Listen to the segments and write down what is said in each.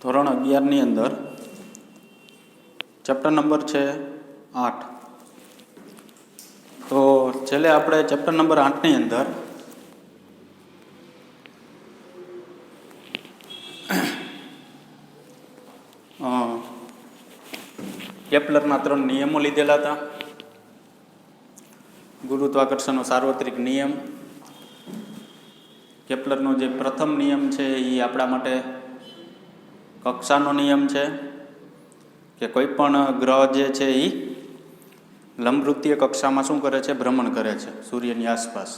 ધોરણ 11ની અંદર chapter number છે 8। તો છેલ્લે આપણે ચેપ્ટર નંબર 8ની અંદર કેપ્લરના 3 નિયમો લીધેલા હતા। ગુરુત્વાકર્ષણનો સાર્વત્રિક નિયમ, કેપ્લરનો જે પ્રથમ નિયમ છે એ આપણા માટે કક્ષાનો નિયમ છે કે કોઈ પણ ગ્રહ જે છે એ લંબવૃત્તીય કક્ષામાં શું કરે છે? ભ્રમણ કરે છે સૂર્યની આસપાસ।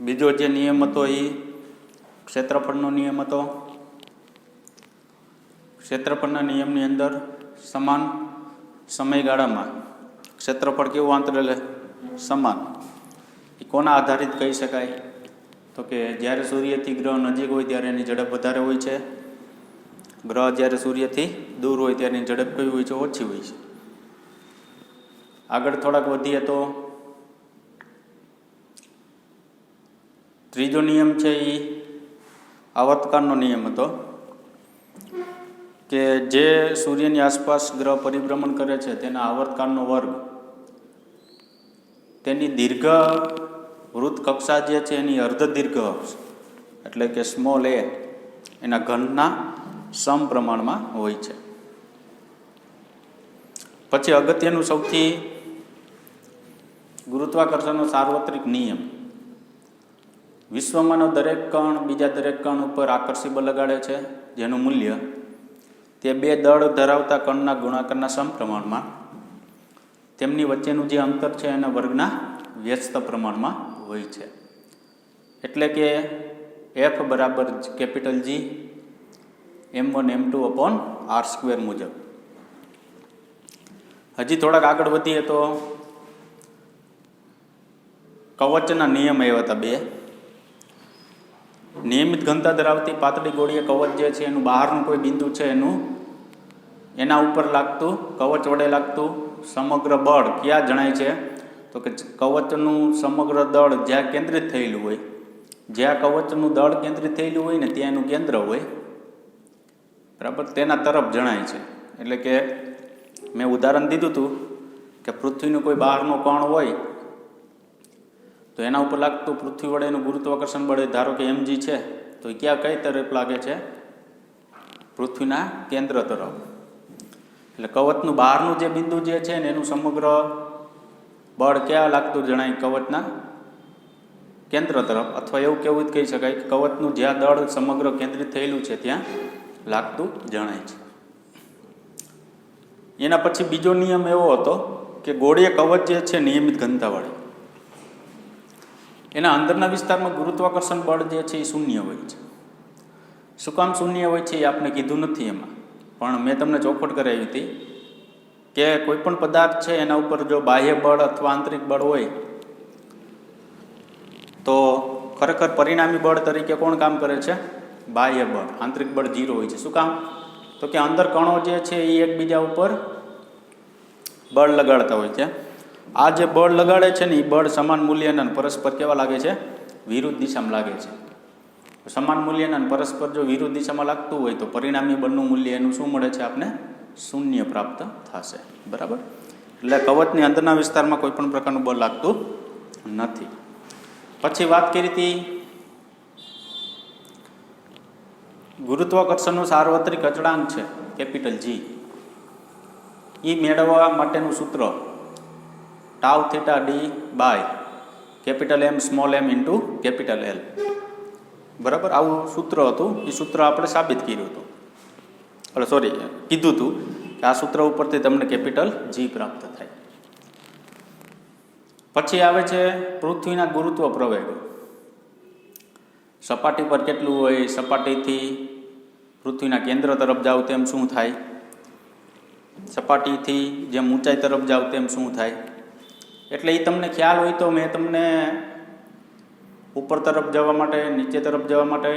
બીજો જે નિયમ હતો એ ક્ષેત્રફળનો નિયમ હતો। ક્ષેત્રફળના નિયમની અંદર સમાન સમયગાળામાં ક્ષેત્રફળ કેવું આંતરેલે સમાન, એ કોના આધારિત કહી શકાય? તો કે જ્યારે સૂર્યથી ગ્રહ નજીક હોય ત્યારે એની ઝડપ વધારે હોય છે, ગ્રહ જ્યારે સૂર્યથી દૂર હોય ત્યારે એની ઝડપ કઈ હોય છે? ઓછી હોય છે। આગળ થોડાક વધીએ તો ત્રીજો નિયમ છે એ આવર્તકાળનો નિયમ હતો કે જે સૂર્યની આસપાસ ગ્રહ પરિભ્રમણ કરે છે તેના આવર્તકાળનો વર્ગ તેની દીર્ઘ વૃત્ત કક્ષા જે છે એની અર્ધ દીર્ઘ અક્ષ એટલે કે સ્મોલ એ એના ઘનના સમપ્રમાણમાં હોય છે। પછી અગત્યનું સૌથી ગુરુત્વાકર્ષણનો સાર્વત્રિક નિયમ, વિશ્વમાંનો દરેક કણ બીજા દરેક કણ ઉપર આકર્ષી બળ લગાડે છે જેનું મૂલ્ય તે 2 દળ ધરાવતા કણના ગુણાકારના સમપ્રમાણમાં તેમની વચ્ચેનું જે અંતર છે એના વર્ગના વ્યસ્ત પ્રમાણમાં હોય છે। એટલે કે F બરાબર capital G m1 m2 upon r² મુજબ। હજી થોડાક આગળ વધીએ તો કવચના નિયમ આવ્યા હતા 2। નિયમિત ઘનતા ધરાવતી પાતળી ગોળીય કવચ જે છે એનું બહારનું કોઈ બિંદુ છે એના ઉપર લાગતું કવચ વડે લાગતું સમગ્ર બળ ક્યાં જણાય છે? તો કે કવચનું સમગ્ર દળ જ્યાં કેન્દ્રિત થયેલું હોય, જ્યાં કવચનું દળ કેન્દ્રિત થયેલું હોય ને ત્યાં એનું કેન્દ્ર હોય, બરાબર, તેના તરફ જણાય છે। એટલે કે મેં ઉદાહરણ દીધું હતું કે પૃથ્વીનું કોઈ બહારનો કણ હોય તો એના ઉપર લાગતું પૃથ્વી વડેનું ગુરુત્વાકર્ષણ બળ ધારો કે mg છે તો એ ક્યાં કઈ તરફ લાગે છે? પૃથ્વીના કેન્દ્ર તરફ। એટલે કવચનું બહારનું જે બિંદુ જે છે ને એનું સમગ્ર બળ ક્યાં લાગતું જણાય? કવચના કેન્દ્ર તરફ, અથવા એવું કેવું કહી શકાય કે કવચનું જ્યાં દળ સમગ્ર કેન્દ્રિત થયેલું છે ત્યાં લાગતું જણાય છે। એના પછી બીજો નિયમ એવો હતો કે ગોળીય કવચ જે છે નિયમિત ઘનતાવાળી, એના અંદરના વિસ્તારમાં ગુરુત્વાકર્ષણ બળ જે છે એ શૂન્ય હોય છે। શું કામ શૂન્ય હોય છે એ આપણે કીધું નથી એમાં, પણ મેં તમને ચોખવટ કરાવી હતી કે કોઈ પણ પદાર્થ છે એના ઉપર જો બાહ્ય બળ અથવા આંતરિક બળ હોય તો ખરેખર પરિણામી બળ તરીકે કોણ કામ કરે છે? બાહ્ય બળ। આંતરિક બળ 0 હોય છે। શું કામ? તો કે અંદર કણો જે છે એ એકબીજા ઉપર બળ લગાડતા હોય છે। આ જે બળ લગાડે છે ને એ બળ સમાન મૂલ્યના પરસ્પર કેવા લાગે છે? વિરુદ્ધ દિશામાં લાગે છે। સમાન મૂલ્યના પરસ્પર જો વિરુદ્ધ દિશામાં લાગતું હોય તો પરિણામી બળનું મૂલ્ય એનું શું મળે છે? આપણે શૂન્ય પ્રાપ્ત થશે, બરાબર। એટલે કવચની અંદરના વિસ્તારમાં કોઈ પણ પ્રકારનું બળ લાગતું નથી। પછી વાત કરી હતી ગુરુત્વાકર્ષણનું સાર્વત્રિક અચળાંક છે કેપિટલ G, એ મેળવવા માટેનું સૂત્ર tau theta d by capital M small m into capital L, બરાબર, આવું સૂત્ર હતું। એ સૂત્ર આપણે સાબિત કર્યું હતું, કીધું હતું કે આ સૂત્ર ઉપરથી તમને કેપિટલ G પ્રાપ્ત થાય। પછી આવે છે પૃથ્વીના ગુરુત્વ પ્રવેગ। સપાટી પર કેટલું હોય? સપાટીથી પૃથ્વીના કેન્દ્ર તરફ જાવ તેમ શું થાય? સપાટીથી જેમ ઊંચાઈ તરફ જાવ તેમ શું થાય? એટલે એ તમને ખ્યાલ હોય તો મેં તમને ઉપર તરફ જવા માટે, નીચે તરફ જવા માટે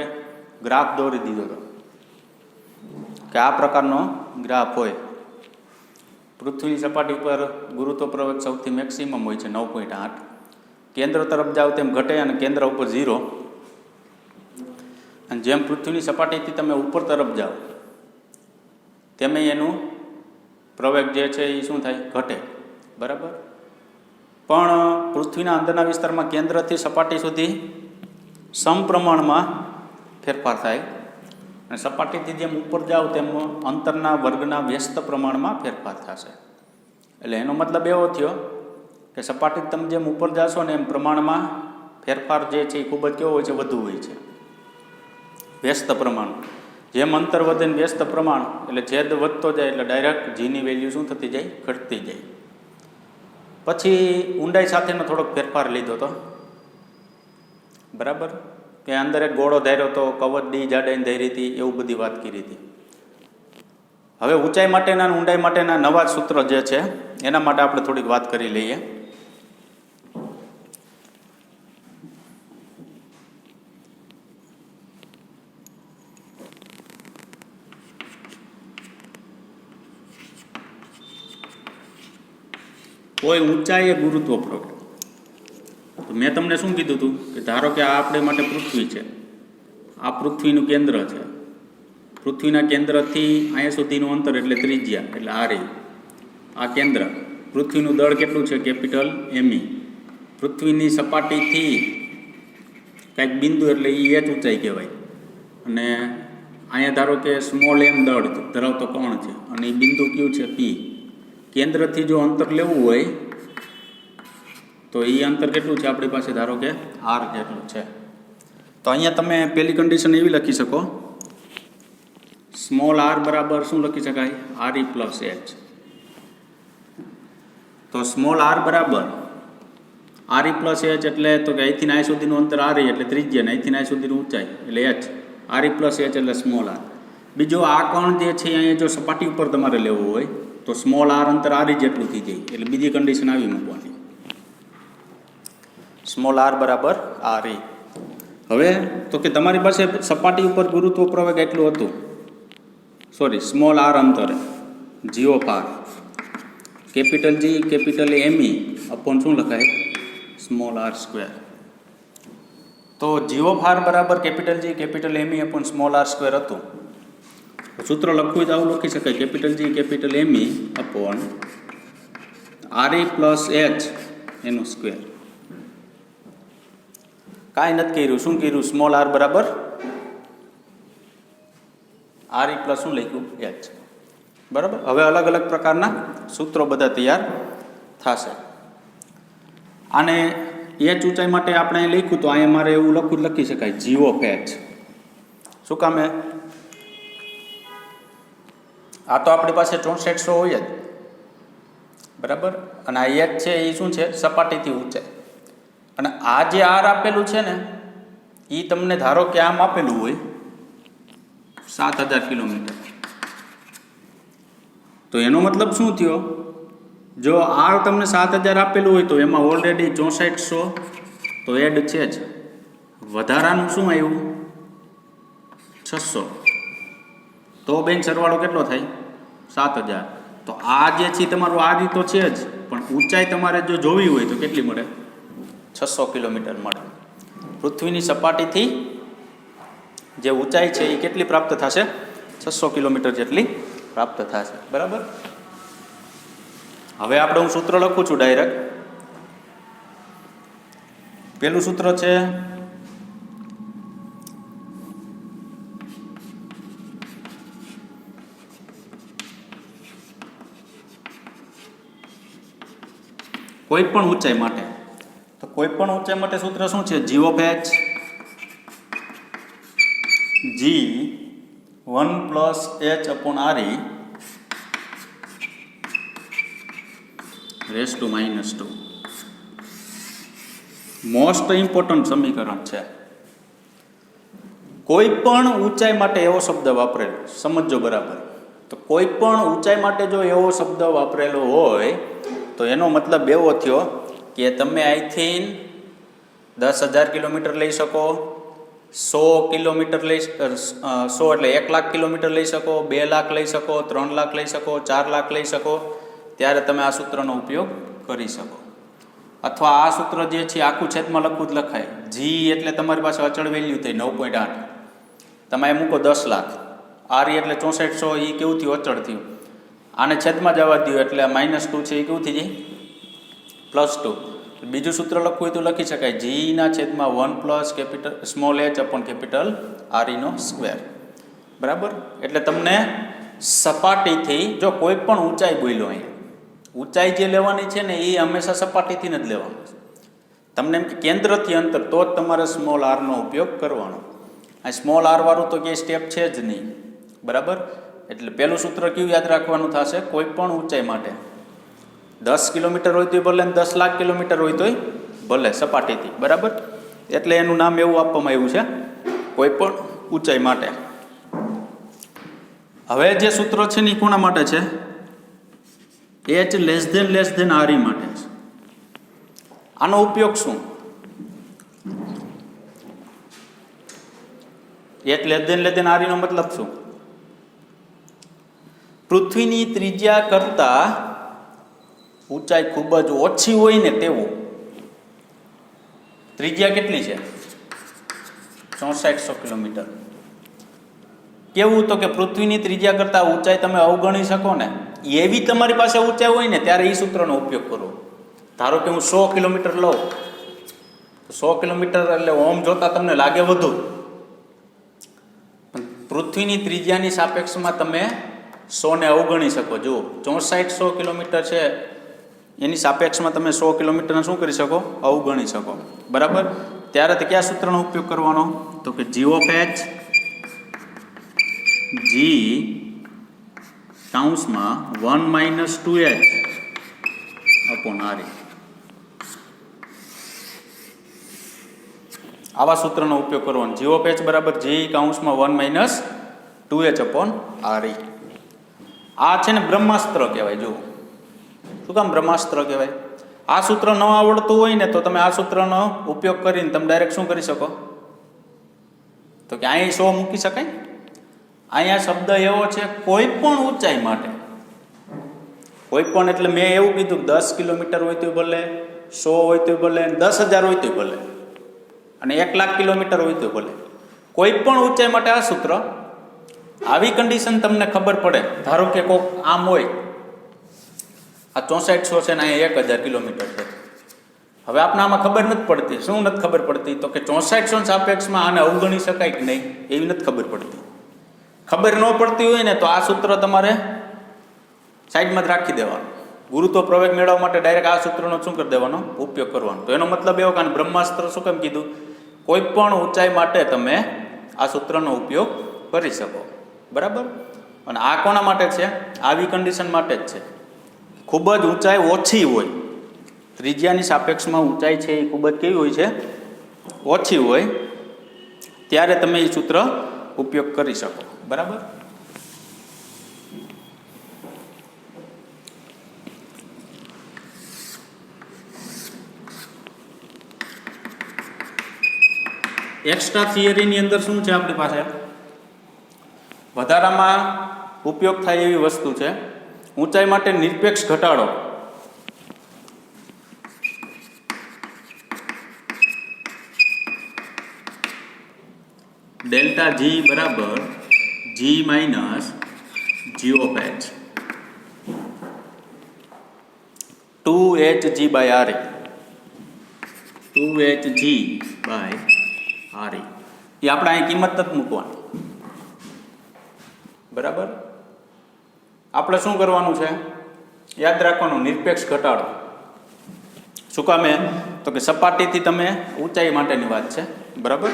ગ્રાફ દોરી દીધો હતો કે આ પ્રકારનો ગ્રાફ હોય। પૃથ્વીની સપાટી પર ગુરુત્વ પ્રવેગ સૌથી મેક્સિમમ હોય છે 9.8, કેન્દ્ર તરફ જાવ તેમ ઘટે અને કેન્દ્ર ઉપર 0, અને અને જેમ પૃથ્વીની સપાટીથી તમે ઉપર તરફ જાઓ તેમે એનું પ્રવેગ જે છે એ શું થાય? ઘટે. બરાબર. પણ પૃથ્વીના અંદરના વિસ્તારમાં કેન્દ્રથી સપાટી સુધી સમપ્રમાણમાં ફેરફાર થાય અને સપાટીથી જેમ ઉપર જાઓ તેમ અંતરના વર્ગના વ્યસ્ત પ્રમાણમાં ફેરફાર થશે. એટલે એનો મતલબ એવો થયો કે સપાટી તમે જેમ ઉપર જાશો ને એમ પ્રમાણમાં ફેરફાર જે છે એ ખૂબ જ કેવો હોય છે? વધુ હોય છે. વ્યસ્ત પ્રમાણ. જેમ અંતર વધે ને વ્યસ્ત પ્રમાણ એટલે છેદ વધતો જાય એટલે ડાયરેક્ટ જીની વેલ્યુ શું થતી જાય? ઘટતી જાય. પછી ઊંડાઈ સાથેનો થોડોક ફેરફાર લીધો હતો. બરાબર. કે અંદર એક ગોળો ધાર્યો હતો, કવચ ડી જાડાઈને ધારી હતી, એવું બધી વાત કરી હતી. હવે ઊંચાઈ માટેના અને ઊંડાઈ માટેના નવા સૂત્ર જે છે એના માટે આપણે થોડીક વાત કરી લઈએ. કોઈ ઊંચાઈ એ ગુરુત્વ પ્રવેગ. તો મેં તમને શું કીધું હતું કે ધારો કે આ આપણે માટે પૃથ્વી છે, આ પૃથ્વીનું કેન્દ્ર છે. પૃથ્વીના કેન્દ્રથી અહીંયા સુધીનું અંતર એટલે ત્રિજ્યા એટલે આરી. આ કેન્દ્ર. પૃથ્વીનું દળ કેટલું છે? Capital M E. પૃથ્વીની સપાટીથી કાંઈક બિંદુ એટલે એ એચ ઊંચાઈ કહેવાય. અને અહીંયા ધારો કે સ્મોલ એમ દળ ધરાવતો કોણ છે અને એ બિંદુ કયું છે? પી. કેન્દ્રથી જો અંતર લેવું હોય તો એ અંતર કેટલું છે આપણી પાસે? ધારો કે આર જેટલું છે. તો અહીંયા તમે પહેલી કન્ડિશન એવી લખી શકો, સ્મોલ આર બરાબર શું લખી શકાય? R E plus H. તો સ્મોલ આર બરાબર આર ઈ પ્લસ એચ એટલે તો કે અહીંથી આ સુધીનું અંતર આર એટલે ત્રિજ્યા ને અહીંથી આ સુધીનું ઊંચાઈ એટલે H. R E plus H એટલે સ્મોલ આર. બીજો આ કણ જે છે અહીંયા જો સપાટી ઉપર તમારે લેવું હોય તો સ્મોલ આર અંતર આર જેટલું થઈ જાય. એટલે બીજી કન્ડિશન આવી મૂકવાની, સ્મોલ આર બરાબર આર ઈ. હવે તો કે તમારી પાસે સપાટી ઉપર ગુરુત્વ પ્રવેગ એટલું હતું, સોરી સ્મોલ આર અંતરે G of R, capital G capital M E upon શું લખાય? Small R square. તો જી ઓફ આર બરાબર capital G capital M E upon small R square હતું. સૂત્ર લખવું તો આવું લખી શકાય, capital G capital M E upon R E plus H એનું સ્ક્વેર. કાંઈ નથી કર્યું. શું કર્યું? સ્મોલ આર બરાબર આર ઈ પ્લસ શું લખ્યું? એચ. બરાબર. હવે અલગ અલગ પ્રકારના સૂત્રો બધા તૈયાર થશે. આને એચ ઊંચાઈ માટે આપણે અહીં લખ્યું તો અહીંયા મારે એવું લખી શકાય જી ઓફ એચ. શું કામે? આ તો આપણી પાસે 6400 હોય જ. બરાબર. અને આ એચ છે એ શું છે? સપાટીથી ઊંચાઈ. અને આ જે આર આપેલું છે ને એ તમને ધારો કે આમ આપેલું હોય 7000 કિલોમીટર. તો એનો મતલબ શું થયો? જો આર તમને 7000 આપેલું હોય તો એમાં ઓલરેડી 6400 તો એડ છે જ. વધારાનું શું આવ્યું? 600. તો બેન સરવાળો કેટલો થાય? 7000. તો આ જે છે તમારું આ રીતો છે જ, પણ ઊંચાઈ તમારે જો જોવી હોય તો કેટલી મળે? 600 કિલોમીટર મળે. પૃથ્વીની સપાટીથી જે ઊંચાઈ છે એ કેટલી પ્રાપ્ત થશે? 600 કિલોમીટર જેટલી પ્રાપ્ત થશે. બરાબર. હવે આપણે હું સૂત્ર લખું છું ડાયરેક્ટ. પહેલું સૂત્ર છે કોઈ પણ ઊંચાઈ માટે. તો કોઈ પણ ઊંચાઈ માટે સૂત્ર શું છે? G of H G 1 plus H upon R E raise to -2. Most important સમીકરણ છે. કોઈ પણ ઊંચાઈ માટે એવો શબ્દ વાપરેલો, સમજો બરાબર. તો કોઈ પણ ઊંચાઈ માટે જો એવો શબ્દ વાપરેલો હોય તો એનો મતલબ એવો થયો કે તમે અહીંથી 10,000 કિલોમીટર લઈ શકો, 100 કિલોમીટર લઈ 100 એટલે 1 લાખ કિલોમીટર લઈ શકો, 2 લાખ લઈ શકો, 3 લાખ લઈ શકો, 4 લાખ લઈ શકો. ત્યારે તમે આ સૂત્રનો ઉપયોગ કરી શકો. અથવા આ સૂત્ર જે છે આખું છેદમાં લખવું જ લખાય. જી એટલે તમારી પાસે અચળ વેલ્યુ થઈ 9.8. તમે એ મૂકો 10 લાખ, આરી એટલે 6400, એ કેવું થયું? અચળ થયું. આને છેદમાં જવા દો એટલે -2 છે એ કેવું થઈ જાય? +2. બીજું સૂત્ર લખવું હોય તો લખી શકાય, જીના છેદમાં 1 + સ્મોલ h અપોન કેપિટલ આરઈનો સ્ક્વેર. બરાબર? એટલે તમને સપાટીથી, જો કોઈ પણ ઊંચાઈ બોલ્યો અહીંયા, ઊંચાઈ જે લેવાની છે ને એ હંમેશા સપાટીથી જ લેવાની છે. તમને એમ કે કેન્દ્રથી અંતર, તો જ તમારે સ્મોલ આરનો ઉપયોગ કરવાનો. આ સ્મોલ આર વાળું તો ક્યાંય સ્ટેપ છે જ નહીં. બરાબર? એટલે પહેલું સૂત્ર કયું યાદ રાખવાનું થશે? કોઈ પણ ઊંચાઈ માટે 10 કિલોમીટર હોય તોય ભલે, 10 લાખ કિલોમીટર હોય તોય ભલે, સપાટીથી. બરાબર? એટલે એનું નામ એવું આપવામાં આવ્યું છે, કોઈ પણ ઊંચાઈ માટે. હવે જે સૂત્ર છે ને એ કોના માટે છે? h < આરઈ માટે છે. આનો ઉપયોગ શું? h < આરઈનો મતલબ શું? પૃથ્વીની ત્રિજ્યા કરતા ઊંચાઈ ખૂબ જ ઓછી હોય ને તેવું. ત્રિજ્યા કેટલી છે? 6400 કિલોમીટર. કેવું? તો કે પૃથ્વીની ત્રિજ્યા કરતા ઊંચાઈ તમે અવગણી શકો ને એવી તમારી પાસે ઊંચાઈ હોય ને ત્યારે એ સૂત્રનો ઉપયોગ કરવો. ધારો કે હું 100 કિલોમીટર લઉં, 100 કિલોમીટર એટલે ઓમ જોતા તમને લાગે વધુ, પૃથ્વીની ત્રિજ્યાની સાપેક્ષમાં તમે 100 ને અવગણી શકો. જુઓ, 6400 કિલોમીટર છે એની સાપેક્ષમાં તમે 100 કિલોમીટરને શું કરી શકો? અવગણી શકો. બરાબર? ત્યારે તે કયા સૂત્રનો ઉપયોગ કરવાનો? તો કે g of h g કૌંસમાં 1 - 2h અપોન આરઈ. આવા સૂત્રનો ઉપયોગ કરવાનો. g of h બરાબર g કૌંસમાં 1 - 2h અપોન આરઈ. આ છે ને બ્રહ્માસ્ત્ર કહેવાય. જુઓ, શું કામ બ્રહ્માસ્ત્ર કહેવાય? આ સૂત્ર ન આવડતું હોય ને તો તમે આ સૂત્રનો ઉપયોગ કરીને તમે ડાયરેક્ટ શું કરી શકો? તો કે અહીંયા 100 મૂકી શકાય. અહીંયા શબ્દ એવો છે કોઈ પણ ઊંચાઈ માટે. કોઈ પણ એટલે મેં એવું કીધું 10 કિલોમીટર હોય તો ભલે, 100 હોય તો ભલે, 10,000 હોય તો ભલે, અને 1 લાખ કિલોમીટર હોય તો ભલે. કોઈ પણ ઊંચાઈ માટે આ સૂત્ર. આવી કન્ડિશન તમને ખબર પડે, ધારો કે કોઈક આમ હોય, આ 6400 છે ને અહીંયા 1000 કિલોમીટર છે. હવે આપણે આમાં ખબર નથી પડતી. શું નથી ખબર પડતી? તો કે 6400 સાપેક્ષમાં આને અવગણી શકાય કે નહીં એવી નથી ખબર પડતી. ખબર ન પડતી હોય ને તો આ સૂત્ર તમારે સાઈડમાં જ રાખી દેવાનું. ગુરુત્વ પ્રવેગ મેળવવા માટે ડાયરેક્ટ આ સૂત્રનો શું કરી દેવાનો? ઉપયોગ કરવાનો. તો એનો મતલબ એવો કે બ્રહ્માસ્ત્ર શું કેમ કીધું? કોઈ પણ ઊંચાઈ માટે તમે આ સૂત્રનો ઉપયોગ કરી શકો. બરાબર? અને આ કોના માટે છે? આવી કન્ડિશન માટે જ છે. ખૂબ જ ઊંચાઈ ઓછી હોય, ત્રિજ્યાની સાપેક્ષમાં ઊંચાઈ છે એ ખૂબ જ કેવી હોય છે? ઓછી હોય, ત્યારે તમે એ સૂત્ર ઉપયોગ કરી શકો. બરાબર? એક્સ્ટ્રા થિયરીની અંદર શું છે આપણી પાસે? વધારામાં ઉપયોગ થાય એવી વસ્તુ છે, ઊંચાઈ માટે નિરપેક્ષ ઘટાડો. ડેલ્ટા જી બરાબર g - g of h 2hg/re 2hg/re. એ આપણે અહીં કિંમત નથી મૂકવાની. બરાબર? આપણે શું કરવાનું છે? યાદ રાખવાનું, નિરપેક્ષ ઘટાડો. શું કામે? તો કે સપાટીથી તમે ઊંચાઈ માટેની વાત છે. બરાબર?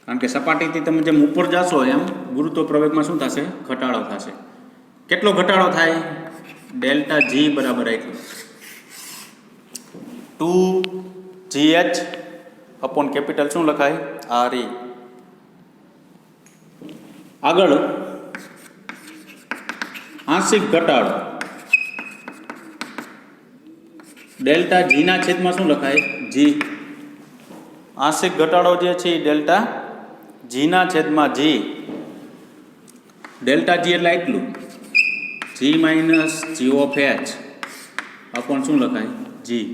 કારણ કે સપાટીથી તમે જેમ ઉપર જશો એમ ગુરુત્વ પ્રવેગમાં શું થશે? ઘટાડો થશે. કેટલો ઘટાડો થાય? ડેલ્ટા જી બરાબર એટલું 2gh અપોન કેપિટલ શું લખાય? આરઈ. આગળ આંશિક ઘટાડો ડેલ્ટા જીના છેદમાં શું લખાય? જી. આંશિક ઘટાડો જે છે એ ડેલ્ટા જીના છેદમાં જી. ડેલ્ટા જી એટલે એટલું g - g of h upon શું લખાય? જી.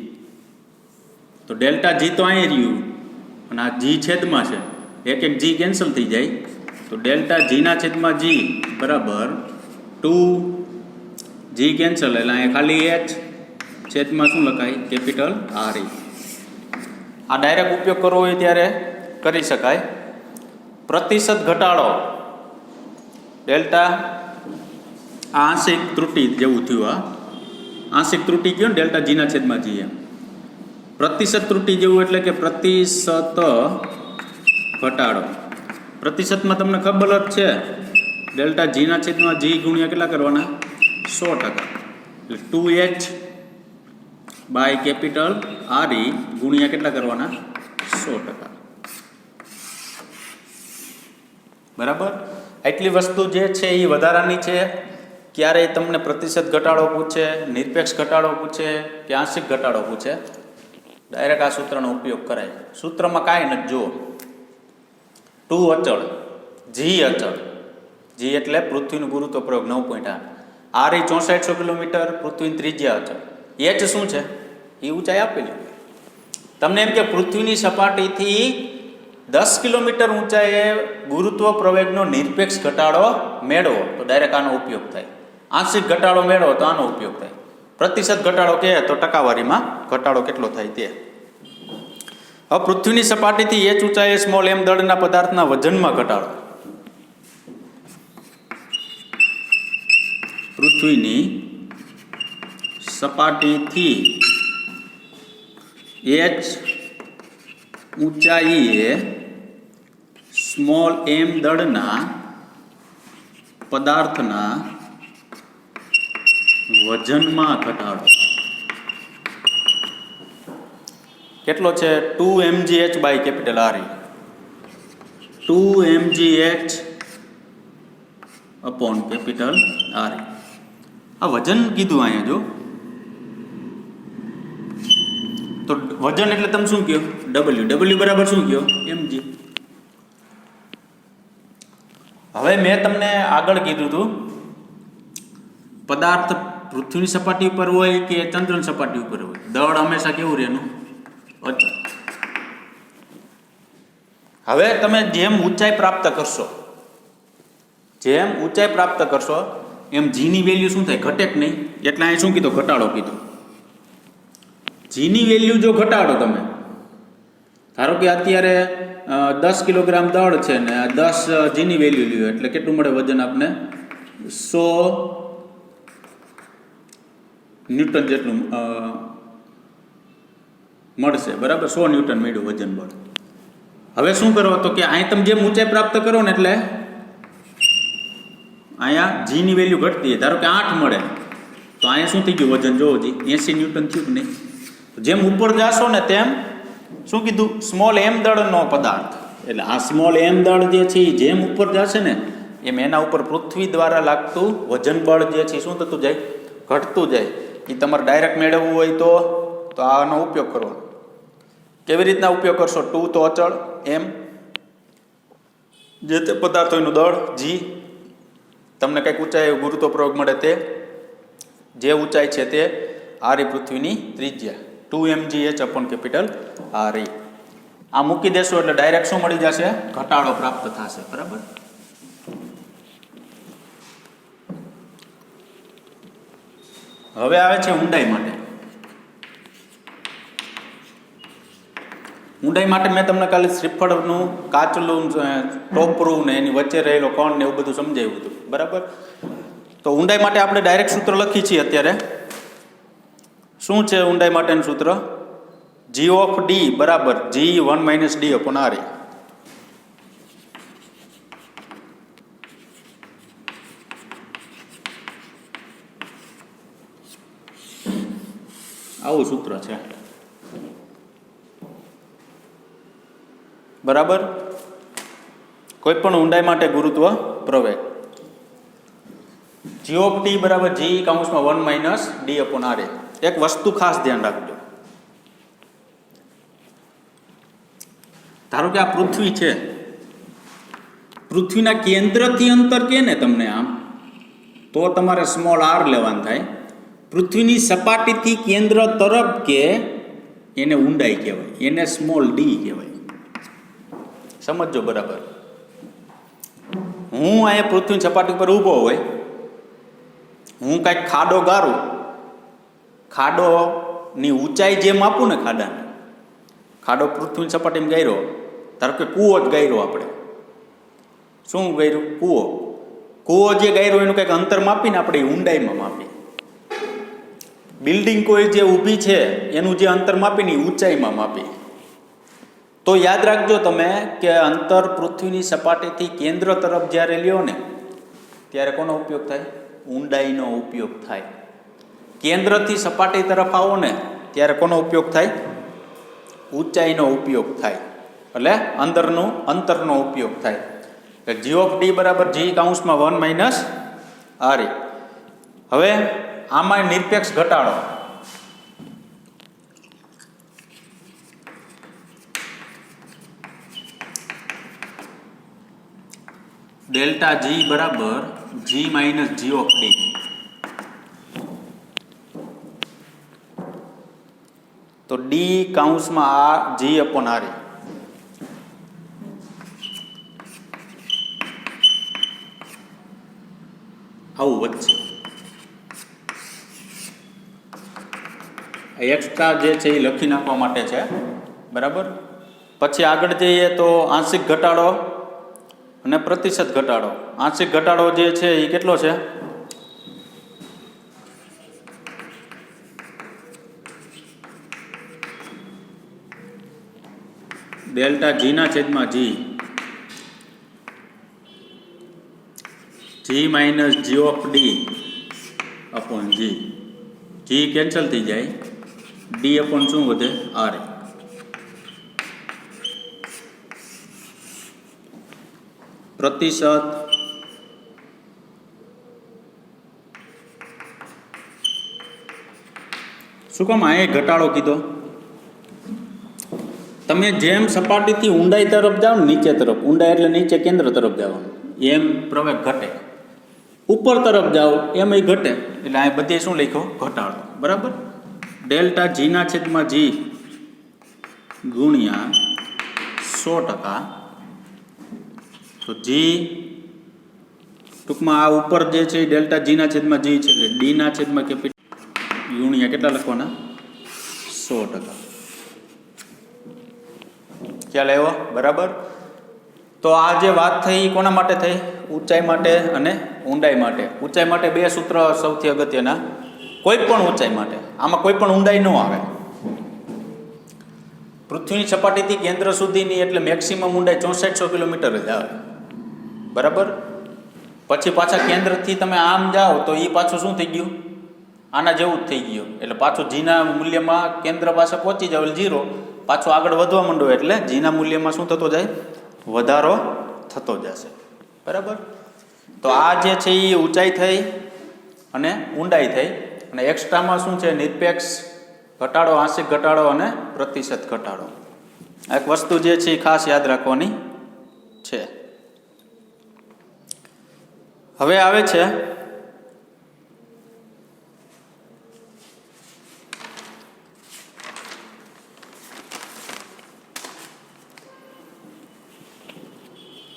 તો ડેલ્ટા જી તો અહીં રહ્યું અને આ જી છેદમાં છે, એક એક જી કેન્સલ થઈ જાય, તો ડેલ્ટા જીના છેદમાં જી બરાબર 2 જી કેન્સલ, એટલે અહીંયા ખાલી એચ છેદમાં શું લખાય? Capital R E. આ ડાયરેક્ટ ઉપયોગ કરવો હોય ત્યારે કરી શકાય. પ્રતિશત ઘટાડો ડેલ્ટા આંશિક ત્રુટિ જેવું થયું. આ આંશિક ત્રુટિ ગયો ને ડેલ્ટા જીના છેદમાં જી એમ. પ્રતિશત ત્રુટિ જેવું એટલે કે પ્રતિશત ઘટાડો. પ્રતિશતમાં તમને ખબર જ છે ડેલ્ટા જીના છેદમાં જી ગુણ્યા કેટલા કરવાના? 100%. એટલે 2h બાય કેપિટલ આર ઈ ગુણ્યા કેટલા કરવાના? 100%. બરાબર. એટલી વસ્તુ જે છે એ વધારાની છે. ક્યારેય તમને પ્રતિશત ઘટાડો પૂછે, નિરપેક્ષ ઘટાડો પૂછે કે આંશિક ઘટાડો પૂછે, ડાયરેક્ટ આ સૂત્રનો ઉપયોગ કરાય. સૂત્રમાં કાંઈ નથી. જુઓ, 2 અચળ, જી અચળ, જી એટલે પૃથ્વીનું ગુરુત્વ પ્રયોગ 9.8, આર ઈ 6400 કિલોમીટર, પૃથ્વીની ત્રિજ્યા અચળ, એચ શું છે એ ઊંચાઈ આપેલી. તમને એમ કે પૃથ્વીની સપાટીથી 10 કિલોમીટર ઊંચાઈએ ગુરુત્વ પ્રવેગનો નિરપેક્ષ ઘટાડો મેળવો તો ડાયરેક્ટ આનો ઉપયોગ થાય. આંશિક ઘટાડો મેળવો તો આનો ઉપયોગ થાય. પ્રતિશત ઘટાડો કહે તો ટકાવારીમાં ઘટાડો કેટલો થાય તે. હવે પૃથ્વીની સપાટીથી એચ ઊંચાઈએ સ્મોલ એમ દળના પદાર્થના વજનમાં ઘટાડો. પૃથ્વીની સપાટીથી એચ ઊંચાઈએ સ્મોલ એમ દળના પદાર્થના વજનમાં ઘટાડો. કેટલો છે? 2 mgh by capital R E. 2 mgh upon capital R E. આ વજન કીધું અહીંયા. જો તો વજન એટલે તમે શું કહો? ડબલ્યુ. ડબલ્યુ બરાબર શું કહો? mg. હવે મેં તમને આગળ કીધું હતું પદાર્થ પૃથ્વીની સપાટી ઉપર હોય કે ચંદ્રની સપાટી ઉપર હોય, દળ હંમેશા કેવું રહેનું? અચળ. હવે તમે જેમ ઊંચાઈ પ્રાપ્ત કરશો એમ જીની વેલ્યુ શું થાય? ઘટે કે નહીં? એટલે અહીં શું કીધું? ઘટાડો કીધો. જીની વેલ્યુ જો ઘટાડો તમે, ધારો કે અત્યારે 10 કિલોગ્રામ દળ છે ને 10 જીની વેલ્યુ લ્યો એટલે કેટલું મળે વજન? આપને 100 ન્યૂટન જેટલું મળશે. બરાબર, 100 ન્યૂટન મળ્યું વજન બળ. હવે શું કરો તો કે અહીં તમે જેમ ઊંચાઈ પ્રાપ્ત કરો ને એટલે અહીંયા જીની વેલ્યુ ઘટતી. ધારો કે 8 મળે તો અહીંયા શું થઈ ગયું વજન? જોવો જી 80 ન્યૂટન થયું કે નહીં? જેમ ઉપર જાશો ને તેમ શું કીધું? સ્મોલ એમ દળનો પદાર્થ. એટલે આ સ્મોલ એમ દળ જે છે એ જેમ ઉપર જશે ને એમ એના ઉપર પૃથ્વી દ્વારા લાગતું વજન બળ જે છે શું થતું જાય? ઘટતું જાય. એ તમારે ડાયરેક્ટ મેળવવું હોય તો આનો ઉપયોગ કરવો. કેવી રીતના ઉપયોગ કરશો? 2 તો અચળ, એમ જે તે પદાર્થોનું દળ, જી તમને કંઈક ઊંચાઈ ગુરુત્વ પ્રયોગ મળે તે, જે ઊંચાઈ છે તે આર ઈ પૃથ્વીની ત્રિજ્યા 2 mgh upon capital R E. આ મૂકી દેશો એટલે ડાયરેક્ટ શું મળી જશે? ઘટાડો પ્રાપ્ત થશે. બરાબર. હવે આવે છે ઊંડાઈ માટે. ઊંડાઈ માટે મેં તમને કાલે શ્રીફળનું કાચલું, ટોપરું ને એની વચ્ચે રહેલો કોણ ને એવું બધું સમજાવ્યું હતું. બરાબર. તો ઊંડાઈ માટે આપણે ડાયરેક્ટ સૂત્ર લખી છીએ અત્યારે. શું છે ઊંડાઈ માટેનું સૂત્ર? g ઓફ ડી બરાબર g1 - d અપોન આર ઈ. આવું સૂત્ર છે. બરાબર. કોઈ પણ ઊંડાઈ માટે ગુરુત્વ પ્રવેગ g ઓફ ટી બરાબર g1 - d અપોન આર ઈ. એક વસ્તુ ખાસ ધ્યાન રાખજો. ધારો કે આ પૃથ્વી છે, પૃથ્વીના કેન્દ્રથી અંતર કે ને તમને આમ તો તમારે સ્મોલ આર લેવાનું થાય. પૃથ્વીની સપાટીથી કેન્દ્ર તરફ કે એને ઊંડાઈ કહેવાય, એને સ્મોલ ડી કહેવાય. સમજો બરાબર. હું અહીંયા પૃથ્વીની સપાટી પર ઊભો હોય, હું કાંઈક ખાડો ગારું, ખાડોની ઊંચાઈ જે માપું ને ખાડાની, ખાડો પૃથ્વીની સપાટીમાં ગાર્યો, ધારો કે કૂવો જ ગાર્યો આપણે, શું ગાર્યું? કૂવો જે ગાર્યો એનું કંઈક અંતર માપીને આપણે ઊંડાઈમાં માપીએ. બિલ્ડિંગ કોઈ જે ઊભી છે એનું જે અંતર માપીને ઊંચાઈમાં માપીએ. તો યાદ રાખજો તમે કે અંતર પૃથ્વીની સપાટીથી કેન્દ્ર તરફ જ્યારે લ્યો ને ત્યારે કોનો ઉપયોગ થાય? ઊંડાઈનો ઉપયોગ થાય. કેન્દ્રથી સપાટી તરફ આવો ને ત્યારે કોનો ઉપયોગ થાય? ઊંચાઈનો ઉપયોગ થાય. એટલે અંતરનો ઉપયોગ થાય. g ઓફ d બરાબર g કાઉન્સમાં 1 માઇનસ r. હવે આમાં નિરપેક્ષ ઘટાડો. ડેલ્ટા g બરાબર g minus g of d. તો d કાઉન્સમાં આ g અપોન r. આવું વધશે. એક્સ્ટ્રા જે છે એ લખી નાખવા માટે છે, બરાબર. પછી આગળ જઈએ તો આંશિક ઘટાડો અને પ્રતિશત ઘટાડો. આંશિક ઘટાડો જે છે એ કેટલો છે? ડેલ્ટા g ના છેદમાં g minus g of d upon g. g cancel થઈ જાય, d અપોન શું વધે? r. પ્રતિશત શું કામ આ ઘટાડો કીધો? તમે જેમ સપાટીથી ઊંડાઈ તરફ જાઓ ને, નીચે તરફ, ઊંડાઈ એટલે નીચે કેન્દ્ર તરફ જવાનું, એમ પ્રવેગ ઘટે. ઉપર તરફ જાઓ એમ એ ઘટે. એટલે આ બધે શું લખ્યો? ઘટાડો. બરાબર. ડેલ્ટા g ના છેદમાં g ગુણ્યા 100%. તો g ટૂંકમાં આ ઉપર જે છે એ ડેલ્ટા g ના છેદમાં g છે, એટલે d ના છેદમાં કેપિટલ ગુણ્યા કેટલા લખવાના? 100%. ખ્યાલ આવ્યો? બરાબર. તો આ જે વાત થઈ એ કોના માટે થઈ? ઊંચાઈ માટે અને ઊંડાઈ માટે. ઊંચાઈ માટે બે સૂત્ર સૌથી અગત્યના. કોઈ પણ ઊંચાઈ માટે, આમાં કોઈ પણ ઊંડાઈ ન આવે. પૃથ્વીની સપાટીથી કેન્દ્ર સુધીની એટલે મેક્સિમમ ઊંડાઈ 6400 કિલોમીટર જ આવે. બરાબર. પછી પાછા કેન્દ્રથી તમે આમ જાઓ તો એ પાછું શું થઈ ગયું? આના જેવું જ થઈ ગયું. એટલે પાછું જીના મૂલ્યમાં કેન્દ્ર પાસે પહોંચી જાવ એટલે 0, પાછું આગળ વધવા માંડો એટલે જીના મૂલ્યમાં શું થતો જાય? વધારો થતો જશે. બરાબર. તો આ જે છે એ ઊંચાઈ થઈ અને ઊંડાઈ થઈ. અને એક્સ્ટ્રામાં શું છે? નિરપેક્ષ ઘટાડો, આંશિક ઘટાડો અને પ્રતિશત ઘટાડો. એક વસ્તુ જે છે એ ખાસ યાદ રાખવાની છે. હવે આવે છે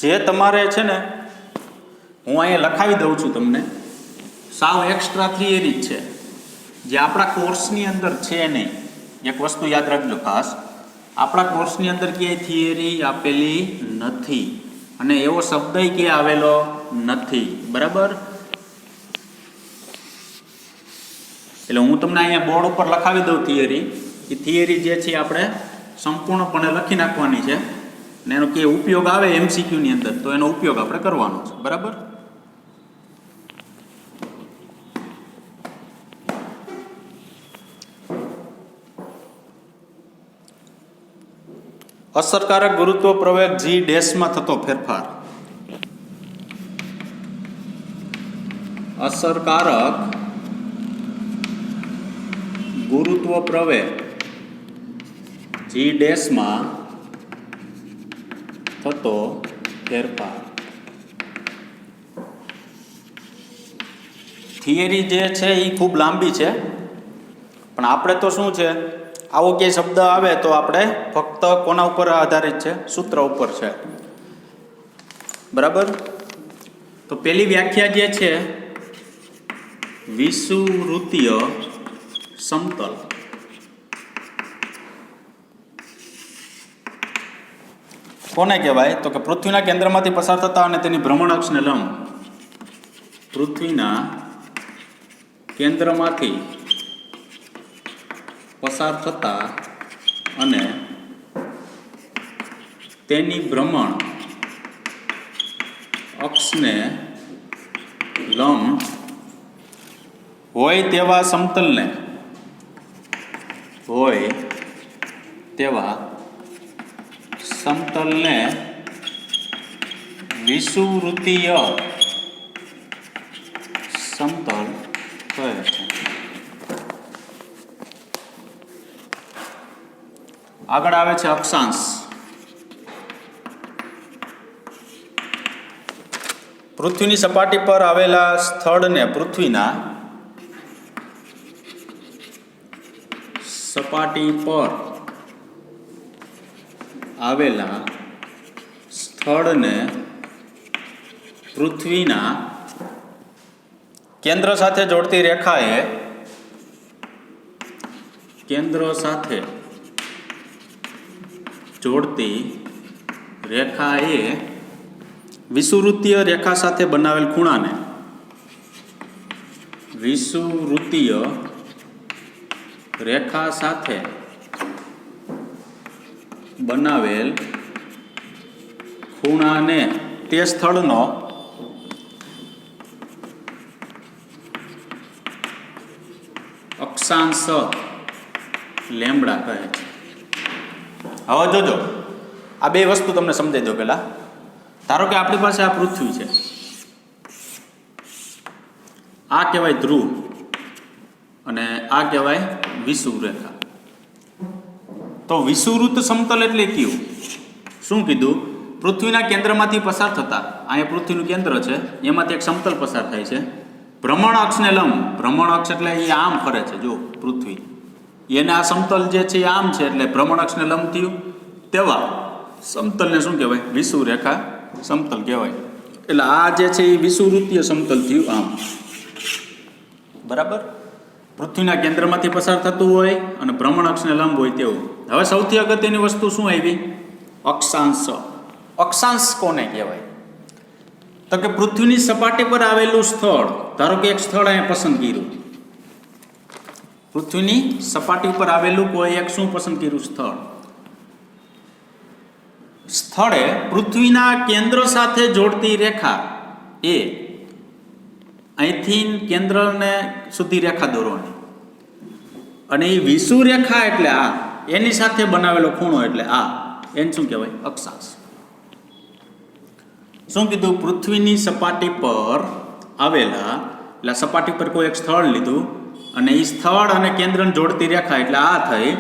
જે તમારે છે ને, હું અહીંયા લખાવી દઉં છું તમને, સાવ એક્સ્ટ્રા થિયરી જ છે, જે આપણા કોર્સની અંદર છે નહીં. એક વસ્તુ યાદ રાખજો ખાસ, આપણા કોર્સની અંદર ક્યાંય થિયરી આપેલી નથી અને એવો શબ્દ ક્યાંય આવેલો નથી. બરાબર. એટલે હું તમને અહીંયા બોર્ડ ઉપર લખાવી દઉં થિયરી. એ થિયરી જે છે આપણે સંપૂર્ણપણે લખી નાખવાની છે અને એનો કે ઉપયોગ આવે MCQની અંદર તો એનો ઉપયોગ આપણે કરવાનો છે. બરાબર. અસરકારક ગુરુત્વ પ્રવેગ g ડેશમાં થતો ફેરફાર. અસરકારક ગુરુત્વ પ્રવેગ g ડેશમાં થતો ફેરફાર. થિયરી જે છે એ ખૂબ લાંબી છે, પણ આપણે તો શું છે, આવો ક્યાંય શબ્દ આવે તો આપણે ફક્ત કોના ઉપર આધારિત છે? સૂત્ર ઉપર છે. બરાબર. તો પેલી વ્યાખ્યા જે છે વિષુવવૃત્તીય સમતલ. કોને કહેવાય? તો કે પૃથ્વીના કેન્દ્રમાંથી પસાર થતા અને તેની ભ્રમણ અક્ષને લંબ. પૃથ્વીના કેન્દ્રમાંથી પસાર થતા અને તેની ભ્રમણ અક્ષને લંબ હોય તેવા સમતલને વિષુવવૃત્તીય સમતલ કહે છે. આગળ આવે છે અક્ષાંશ. પૃથ્વીની સપાટી પર આવેલા સ્થળને પૃથ્વીના સપાટી પર આવેલા સ્થળને પૃથ્વીના કેન્દ્ર સાથે જોડતી રેખાએ વિષુવવૃત્તીય રેખા સાથે બનાવેલ ખૂણાને તે સ્થળનો અક્ષાંશ લેમ્બડા કહે છે. હવે જોજો, આ બે વસ્તુ તમને સમજાઈ દો. પેલા ધારો કે આપણી પાસે આ પૃથ્વી છે, આ કહેવાય ધ્રુવ અને આ કહેવાય વિષુવરેખા. તો વિષુવવૃત્ત સમતલ એટલે કયું? શું કીધું? પૃથ્વીના કેન્દ્રમાંથી પસાર થતા, અહીંયા પૃથ્વીનું કેન્દ્ર છે, એમાંથી એક સમતલ પસાર થાય છે. ભ્રમણ અક્ષને લંબ. ભ્રમણ અક્ષ એટલે એ આમ ફરે છે. જો પૃથ્વી એને આ સમતલ જે છે એ આમ છે, એટલે ભ્રમણ અક્ષને લંબ થયું. તેવા સમતલને શું કહેવાય? વિષુવરેખા સમતલ કહેવાય. એટલે આ જે છે એ વિષુવવૃત્તીય સમતલ થયું આમ. બરાબર. પૃથ્વીના કેન્દ્રમાંથી પસાર થતું હોય અને ભ્રમણ અક્ષને લંબ હોય તેવું. હવે સૌથી અગત્યની વસ્તુ શું આવી? અક્ષાંશ. અક્ષાંશ કોને કહેવાય? તો કે પૃથ્વીની સપાટી પર આવેલું સ્થળ. ધારો કે એક સ્થળ અહીંયા પસંદ કર્યું. પૃથ્વીની સપાટી પર આવેલું કોઈ એક શું પસંદ કર્યું? સ્થળે પૃથ્વીના કેન્દ્ર સાથે જોડતી રેખા એ અહીંથી કેન્દ્રને સુધી રેખા દોરવાની, અને એ વિષુવરેખા એટલે આ, એની સાથે બનાવેલો ખૂણો એટલે આ, એને શું કહેવાય? અક્ષાંશ. શું કીધું? પૃથ્વીની સપાટી પર આવેલા, એટલે સપાટી પર કોઈ એક સ્થળ લીધું અને એ સ્થળ અને કેન્દ્રને જોડતી રેખા એટલે આ થઈ.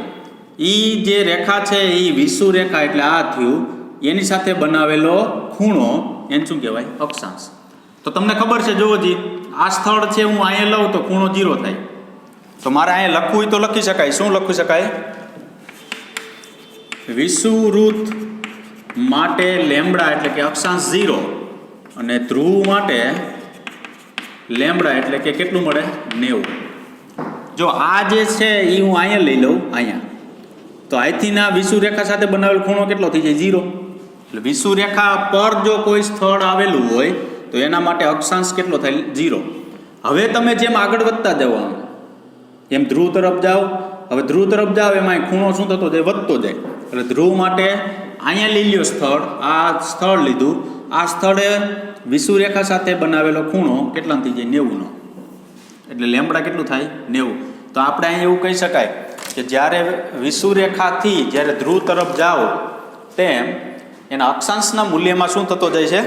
એ જે રેખા છે એ વિષુવરેખા એટલે આ થયું. એની સાથે બનાવેલો ખૂણો એને શું કહેવાય? અક્ષાંશ. તો તમને ખબર છે, જોવો જી, આ સ્થળ છે, હું અહીંયા લઉં તો ખૂણો 0 થાય. તો મારે અહીંયા લખવું હોય તો લખી શકાય. શું લખી શકાય? વિષુવવૃત્ત માટે લેમ્બડા એટલે કે અક્ષાંશ 0 અને ધ્રુવ માટે લેમ્બડા એટલે કે કેટલું મળે? 90. જો આ જે છે એ હું અહીંયા લઈ લઉં, અહીંયા, તો અહીંથી ના વિષુવરેખા સાથે બનાવેલ ખૂણો કેટલો થઈ જાય? 0. એટલે વિષુવરેખા પર જો કોઈ સ્થળ આવેલું હોય તો એના માટે અક્ષાંશ કેટલો થાય? 0. હવે તમે જેમ આગળ વધતા જાઓ, આમ એમ ધ્રુવ તરફ જાઓ. હવે ધ્રુવ તરફ જાઓ એમાં ખૂણો શું થતો જાય? વધતો જાય. એટલે ધ્રુવ માટે અહીંયા લઈ લ્યો સ્થળ, આ સ્થળ લીધું. આ સ્થળે વિષુવરેખા સાથે બનાવેલો ખૂણો કેટલા થઈ જાય? 90 નો. એટલે લેમ્બડા કેટલું થાય? 90. તો આપણે અહીંયા એવું કહી શકાય કે જ્યારે વિષુવરેખાથી જ્યારે ધ્રુવ તરફ જાઓ તેમ એના અક્ષાંશના મૂલ્યમાં શું થતો જાય છે?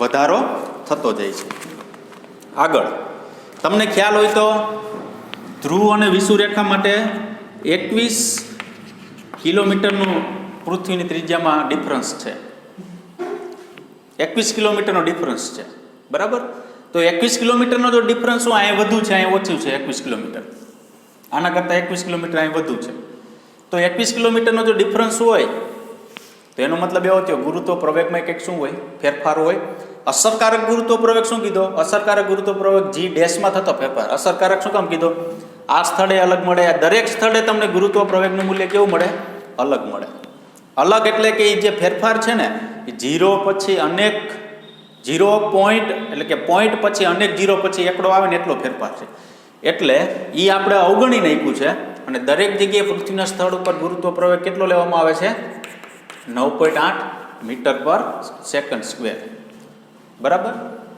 વધારો થતો જાય છે. આગળ તમને ખ્યાલ હોય તો ધ્રુવ અને વિષુવરેખા માટે 21 કિલોમીટરનું પૃથ્વીની ત્રિજ્યામાં ડિફરન્સ છે. 21 કિલોમીટરનો ડિફરન્સ છે. બરાબર. તો 21 કિલોમીટરનો જો ડિફરન્સ હોય, અહીંયા વધુ છે, અહીંયા ઓછું છે. 21 કિલોમીટર આના કરતાં 21 કિલોમીટર અહીં વધુ છે. તો 21 કિલોમીટરનો જો ડિફરન્સ હોય તો એનો મતલબ એવો થયો ગુરુત્વ પ્રવેગમાં કંઈક શું હોય, ફેરફાર હોય. અસરકારક ગુરુત્વ પ્રવેગ શું કીધો? અસરકારક ગુરુત્વ પ્રવેગ જી ડેશમાં થતો ફેરફાર. અસરકારક શું કામ કીધો? આ સ્થળે અલગ મળે, દરેક સ્થળે તમને ગુરુત્વ પ્રવેગનું મૂલ્ય કેવું મળે? અલગ મળે. અલગ એટલે કે એ જે ફેરફાર છે ને એ 0 પછી અનેક 0 પોઈન્ટ એટલે કે પોઈન્ટ પછી અનેક 0 પછી એકડો આવે ને એટલો ફેરફાર છે. એટલે એ આપણે અવગણી નાખ્યું છે અને દરેક જગ્યાએ પૃથ્વીના સ્થળ ઉપર ગુરુત્વ પ્રવેગ કેટલો લેવામાં આવે છે? 9.8 મીટર પર સેકન્ડ સ્ક્વેર. બરાબર.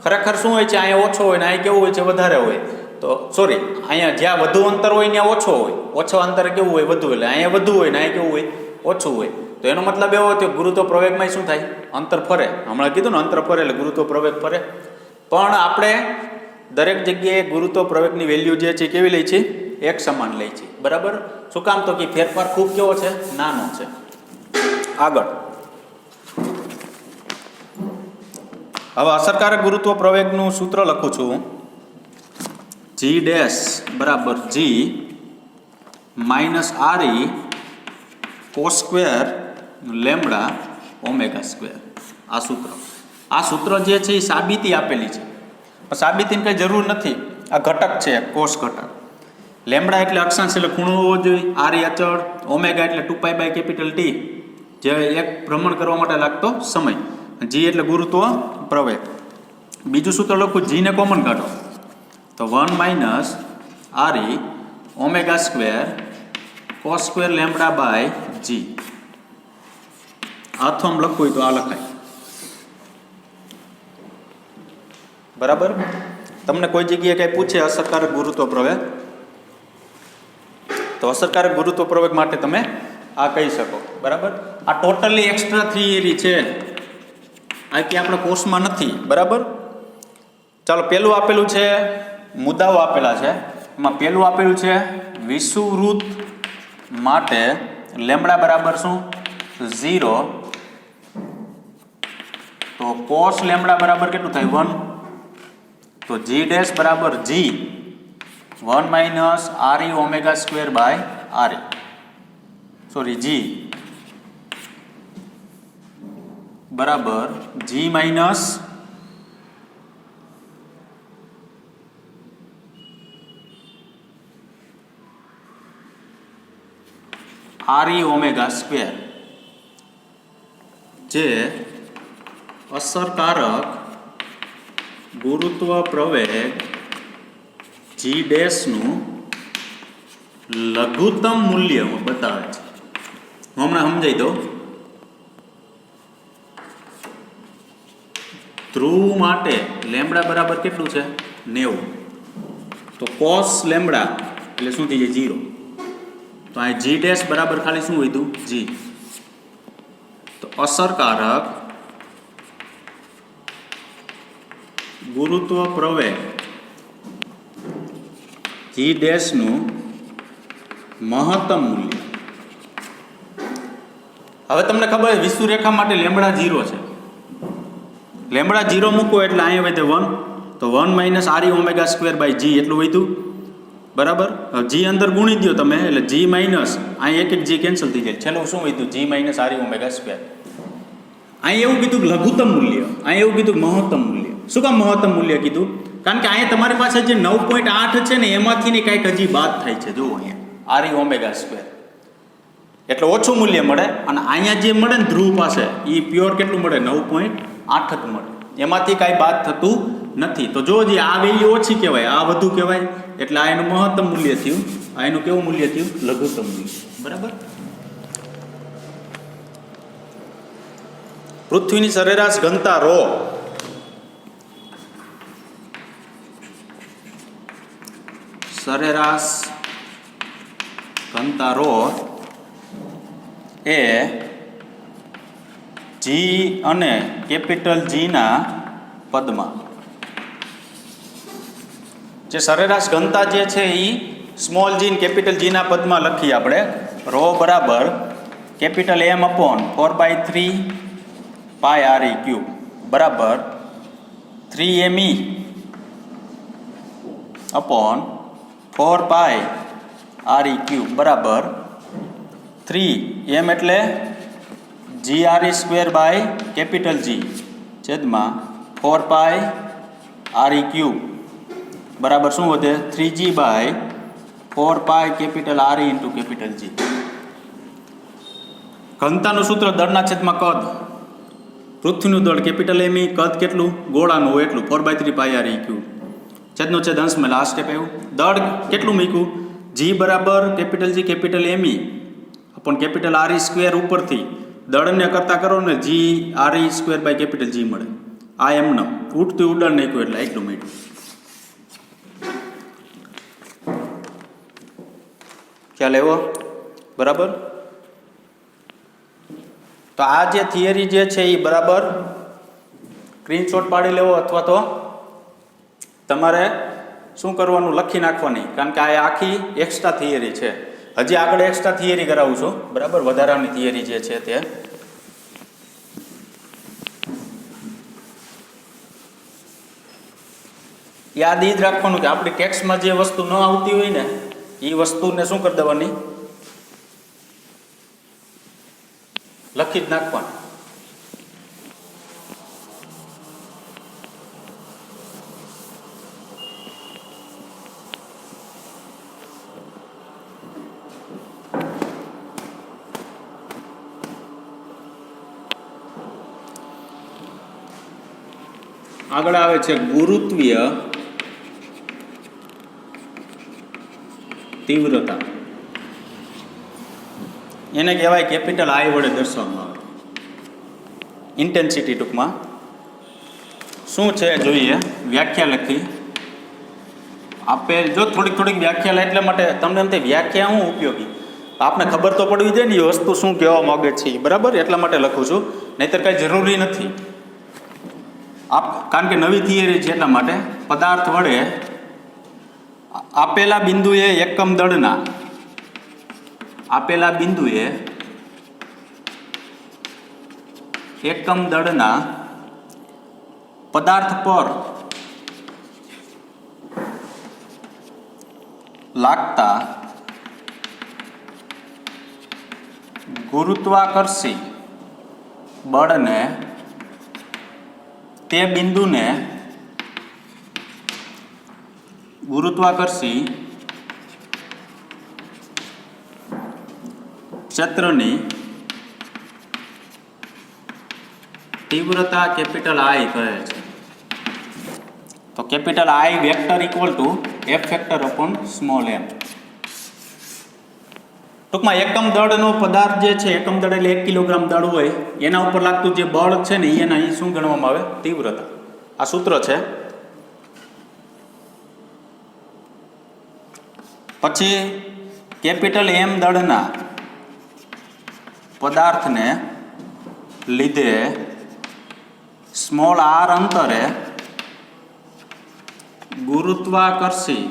ખરેખર શું હોય છે? અહીંયા ઓછો હોય ને અહીંયા કેવું હોય છે? વધારે હોય. તો સોરી, અહીંયા જ્યાં વધુ અંતર હોય ત્યાં ઓછો હોય, ઓછો અંતર કેવું હોય? વધુ. એટલે અહીંયા વધુ હોય ને અહીંયા કેવું હોય? ઓછું હોય. તો એનો મતલબ એવો થયો ગુરુત્વ પ્રવેગમાં શું થાય? અંતર ફરે. હમણાં કીધું ને અંતર ફરે એટલે ગુરુત્વ પ્રવેગ ફરે. પણ આપણે દરેક જગ્યાએ ગુરુત્વ પ્રવેગની વેલ્યુ જે છે કેવી લઈ છે? એક સમાન લઈ છે. બરાબર. શું કામ? તો કે ફેરફાર ખૂબ કેવો છે? નાનો છે. આગળ હવે અસરકારક ગુરુત્વ પ્રવેગનું સૂત્ર લખું છું. જી ડેશ બરાબર G minus R E cos square lambda omega square. આ સૂત્ર જે છે એ સાબિતી આપેલી છે, પણ સાબિતીની કંઈ જરૂર નથી. આ ઘટક છે, કોસ ઘટક. લેમડા એટલે અક્ષાંશ એટલે ખૂણો હોવો જોઈએ, આરઈ અચળ, ઓમેગા એટલે 2π/T જે એક ભ્રમણ કરવા માટે લાગતો સમય, જી એટલે ગુરુત્વ પ્રવેગ. બીજું સૂત્ર લખું, જીને કોમન કાઢો તો 1 minus R E omega square cos square lambda by G. આથમ લખવું હોય તો આ લખાય. બરાબર. તમને કોઈ જગ્યાએ કંઈ પૂછે અસરકારક ગુરુત્વ પ્રવેગ તો અસરકારક ગુરુત્વ પ્રવેગ માટે તમે આ કહી શકો. બરાબર. આ ટોટલી એક્સ્ટ્રા થિયરી છે, આ કે આપણા કોર્સમાં નથી. બરાબર. ચાલો, પહેલું આપેલું છે, મુદ્દાઓ આપેલા છે. એમાં પહેલું આપેલું છે વિષુવવૃત્ત માટે લેમડા બરાબર શું? 0. તો કોસ લેમડા બરાબર કેટલું થાય? 1. તો જી ડેશ બરાબર G 1 minus R E omega square by R E. Sorry, G બરાબર G minus R E omega square, જે અસરકારક ગુરુત્વ પ્રવેગ જી ડેશનું લઘુત્તમ મૂલ્ય બતાવે છે. હું હમણાં સમજાવી દઉં. ધ્રુવ માટે લેમડા બરાબર કેટલું છે? 90. તો કોસ લેમડા એટલે શું થઈ જાય? 0. તો આ જી ડેશ બરાબર ખાલી શું વધ્યું? જી. તો અસરકારક ગુરુત્વ પ્રવેગ જી ડેશનું મહત્તમ મૂલ્ય. હવે તમને ખબર છે વિષુવરેખા માટે લેમડા 0 છે. લેમડા 0 મૂકો એટલે અહીંયા વધે 1. તો 1 minus R E omega square by G એટલું વધ્યું. બરાબર. જી અંદર ગુણી દો તમે એટલે જી માઇનસ અહીં એક જી કેન્સલ થઈ જાય. છેલ્લું શું વધ્યું? જી માઇનસ આરઈ ઓમેગા સ્ક્વેર. અહીં એવું કીધું લઘુત્તમ મૂલ્ય, અહીં એવું કીધું મહત્તમ મૂલ્ય. શું કામ મહત્તમ મૂલ્ય કીધું? કારણ કે અહીંયા તમારી પાસે જે 9.8 છે ને એમાંથી ને કંઈક હજી બાદ થાય છે. જુઓ અહીંયા આરઈ ઓમેગા સ્ક્વેર એટલે ઓછું મૂલ્ય મળે, અને અહીંયા જે મળે ને ધ્રુવ પાસે એ પ્યોર કેટલું મળે? 9.8 જ મળે. એમાંથી કાંઈ બાદ થતું નથી. તો જો જે આ વેલ્યુ ઓછી કહેવાય, આ વધુ કહેવાય, એટલે આ એનું મહત્તમ મૂલ્ય થયું. આ એનું કેવું મૂલ્ય થયું? લઘુત્તમ મૂલ્ય. બરાબર. પૃથ્વીની સરેરાશ ઘનતા ρ સરેરાશ ઘનતા ρ એ જી અને કેપિટલ જીના પદમાં. જે સરેરાશ ઘનતા જે છે એ સ્મોલ જી કેપિટલ જીના પદમાં લખીએ આપણે. ρ બરાબર કેપિટલ M અપોન 4/3 પાય આરઈ ક્યુબ બરાબર 3me અપોન 4 પાય આરઈ ક્યુબ બરાબર 3 એમ એટલે GRE square by capital G છેદમાં 4 પાઈ RE ક્યુબ બરાબર શું વધે 3G by 4 pi capital RE into capital G. ઘનતાનું સૂત્ર દળના છેદમાં કદ. પૃથ્વીનું દળ કેપિટલ એમ કદ કેટલું ગોળાનું હોય એટલું 4/3 પાઈ RE ક્યુબ છેદનો છેદ અંશમાં લાસ્ટ સ્ટેપ આવ્યું. દળ કેટલું મૂક્યું G બરાબર કેપિટલ G કેપિટલ એમ પણ કેપિટલ RE સ્ક્વેર ઉપરથી દળને કરતા કરો ને GRE square by capital G મળે. આ એમને ઉઠતું ઉડાડ નાખ્યું એટલે એટલું મીઠું. ખ્યાલ આવ્યો બરાબર. તો આ જે થિયરી જે છે એ બરાબર સ્ક્રીનશોટ પાડી લેવો અથવા તો તમારે શું કરવાનું લખી નાખવાની, કારણ કે આ આખી એક્સ્ટ્રા થિયરી છે. હજી આગળ એક્સ્ટ્રા થિયરી કરાવું છું બરાબર, વધારાની થિયરી જે છે તે. યાદ એ જ રાખવાનું કે આપણી ટેક્સમાં જે વસ્તુ ન આવતી હોય ને એ વસ્તુને શું કરી દેવાની લખી જ નાખવાની. આગળ આવે છે ગુરુત્વીય તીવ્રતા. એને કહેવાય કેપિટલ I વડે દર્શાવવામાં આવે. ઇન્ટેન્સિટી ટૂંકમાં શું છે જોઈએ. વ્યાખ્યા લખી આપેલ. જો થોડીક વ્યાખ્યા એટલા માટે તમને એમ થાય વ્યાખ્યા શું ઉપયોગી, આપને ખબર તો પડવી જોઈએ ને એ વસ્તુ શું કહેવા માગે છે બરાબર, એટલા માટે લખું છું, નહીંતર કાંઈ જરૂરી નથી. કારણ કે નવી થિયરી છે એટલા માટે. પદાર્થ વડે આપેલા બિંદુએ એકમ દળના એકમ દળના પદાર્થ પર લાગતા ગુરુત્વાકર્ષી બળને તે બિંદુને ગુરુત્વાકર્ષી ક્ષેત્રની તીવ્રતા કેપિટલ I કહે છે. તો capital I vector equal to F factor upon small m. ટૂંકમાં એકમ દળનો પદાર્થ જે છે, એકમ દળ એટલે 1 કિલોગ્રામ દળ હોય, એના ઉપર લાગતું જે બળ છે ને એને અહીં શું ગણવામાં આવે તીવ્રતા. આ સૂત્ર છે. પછી કેપિટલ M દળના પદાર્થને લીધે સ્મોલ r અંતરે ગુરુત્વાકર્ષી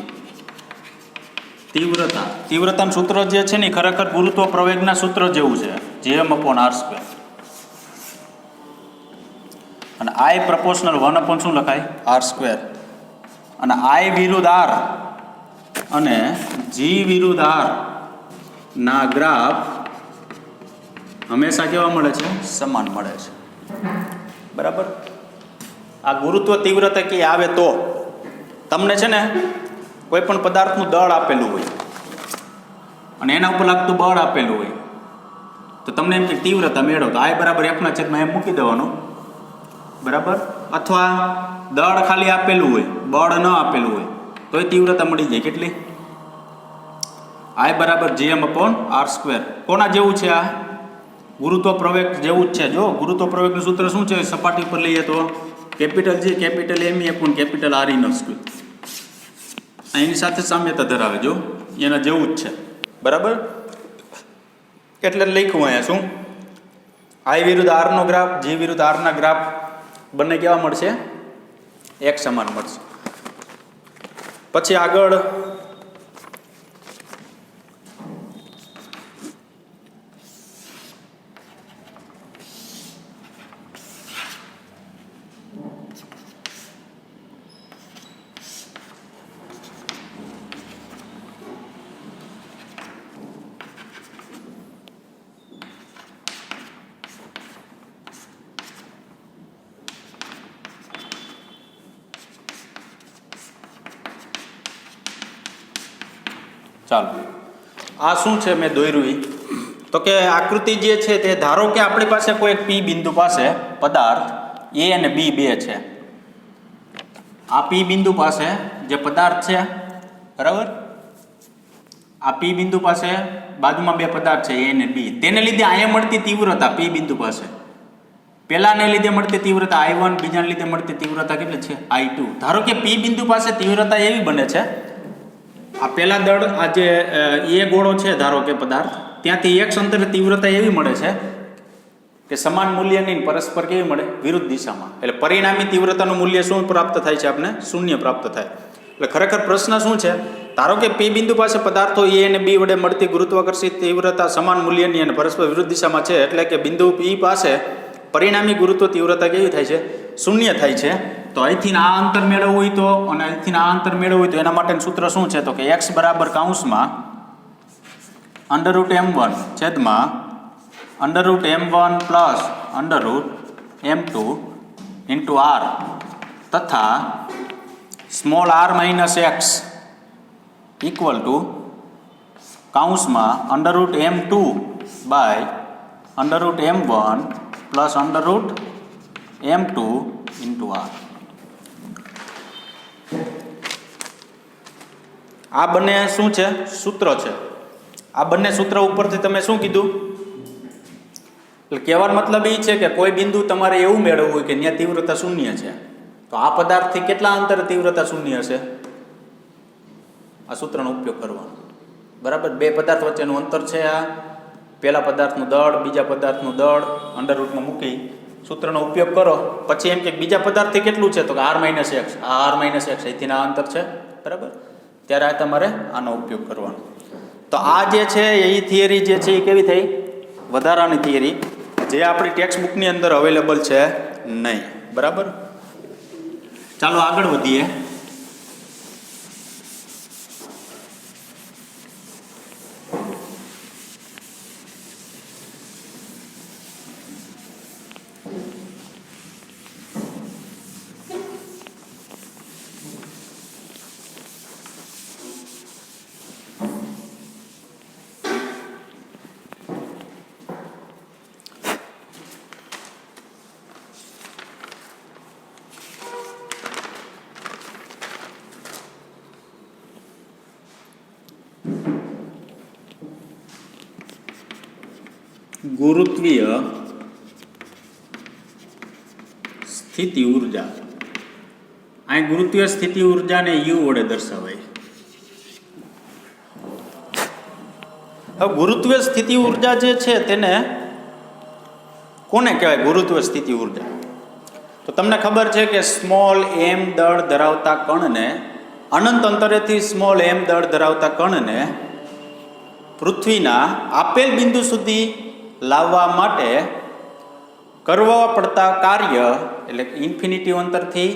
તીવ્રતાનું સૂત્ર જે છે ને ખરેખર ગુરુત્વ પ્રવેગના સૂત્ર જેવું છે, Gm/r². અને I પ્રપોર્શનલ 1 શું લખાય r². અને I વિરુદ્ધ r અને G વિરુદ્ધ r ના ગ્રાફ હંમેશા કેવા મળે છે સમાન મળે છે બરાબર. આ ગુરુત્વ તીવ્રતા કે આવે તો તમને છે ને કોઈ પણ પદાર્થનું દળ આપેલું હોય અને એના ઉપર લાગતું બળ આપેલું હોય તો તમને એમ કે તીવ્રતા મેળવો તો I બરાબર F/m મૂકી દેવાનું બરાબર. અથવા દળ ખાલી આપેલું હોય, બળ ન આપેલું હોય તો એ તીવ્રતા મળી જાય. કેટલી I બરાબર Gm/r². કોના જેવું છે આ ગુરુત્વ પ્રવેગ જેવું જ છે. જો ગુરુત્વ પ્રવેગનું સૂત્ર શું છે સપાટી પર લઈએ તો capital G capital M upon capital RE². એની સાથે સામ્યતા ધરાવે, જો એના જેવું જ છે બરાબર. એટલે લખ્યું અહીંયા શું I વિરુદ્ધ R નો ગ્રાફ, G વિરુદ્ધ R ના ગ્રાફ બંને કેવા મળશે એક સમાન મળશે. પછી આગળ ચાલો આ શું છે મેં દોર્યું ઈ? તો કે આકૃતિ જે છે તે ધારો કે આપણી પાસે કોઈ એક પી બિંદુ પાસે પદાર્થ એ અને બી બે છે. આ પી બિંદુ પાસે જે પદાર્થ છે બરાબર, આ પી બિંદુ પાસે બાજુમાં બે પદાર્થ છે એ અને બી, તેને લીધે અહીંયા મળતી તીવ્રતા પી બિંદુ પાસે પહેલાને લીધે મળતી તીવ્રતા I1, બીજાને લીધે મળતી તીવ્રતા કેટલી છે I2. ધારો કે પી બિંદુ પાસે તીવ્રતા એવી બને છે, આ પહેલા દળ આ જે એ ગોળો છે ધારો કે પદાર્થ, ત્યાંથી એક અંતરે તીવ્રતા એવી મળે છે કે સમાન મૂલ્યની પરસ્પર કેવી મળે વિરુદ્ધ દિશામાં. એટલે પરિણામી તીવ્રતાનું મૂલ્ય શું પ્રાપ્ત થાય છે આપણે? શૂન્ય પ્રાપ્ત થાય. એટલે ખરેખર પ્રશ્ન શું છે? ધારો કે પી બિંદુ પાસે પદાર્થો એ અને બી વડે મળતી ગુરુત્વાકર્ષિત તીવ્રતા સમાન મૂલ્યની અને પરસ્પર વિરુદ્ધ દિશામાં છે. એટલે કે બિંદુ પી પાસે પરિણામી ગુરુત્વ તીવ્રતા કેવી થાય છે? શૂન્ય થાય છે. તો અહીંથી આ અંતર મેળવવું હોય તો અને અહીંથી આ અંતર મેળવવું હોય તો એના માટેનું સૂત્ર શું છે? તો કે x બરાબર કૌંસમાં √m1 છેદમાં √m1 plus √m2 into r તથા small r minus x equal to કૌંસમાં √m2 by √m1 plus √m2 into r. આ બંને શું છે? સૂત્ર છે. આ બંને સૂત્ર ઉપરથી તમે શું કીધું? એટલે કહેવાનો મતલબ એ છે કે કોઈ બિંદુ તમારે એવું મેળવવું હોય કે ત્યાં તીવ્રતા શૂન્ય છે, તો આ પદાર્થથી કેટલા અંતરે તીવ્રતા શૂન્ય હશે? આ સૂત્રનો ઉપયોગ કરવાનો. બરાબર, બે પદાર્થ વચ્ચેનું અંતર છે આ, પહેલા પદાર્થનું દળ, બીજા પદાર્થનું દળ અંડરરૂટમાં મૂકી સૂત્રનો ઉપયોગ કરો. પછી એમ કે બીજા પદાર્થથી કેટલું છે? તો કે r માઇનસ એક્સ, આ r માઇનસ એક્સ અહીંથી આ અંતર છે બરાબર, ત્યારે આ તમારે આનો ઉપયોગ કરવાનો. તો આ જે છે એ થિયરી જે છે એ કેવી થઈ? વધારાની થિયરી, જે આપણી ટેક્સ્ટ બુકની અંદર અવેલેબલ છે નહીં. બરાબર, ચાલો આગળ વધીએ. ગુરુત્વીય સ્થિતિ ઉર્જા. અહીં ગુરુત્વીય સ્થિતિ ઉર્જાને U વડે દર્શાવાય. હવે ગુરુત્વીય સ્થિતિ ઉર્જા જે છે તેને કોને કહેવાય? ગુરુત્વીય સ્થિતિ ઉર્જા. તો તમને ખબર છે કે સ્મોલ m દળ ધરાવતા કણને, અનંત અંતરેથી સ્મોલ m દળ ધરાવતા કણને પૃથ્વીના આપેલ બિંદુ સુધી લાવવા માટે કરવા પડતા કાર્ય, એટલે ઇન્ફિનિટી અંતરથી,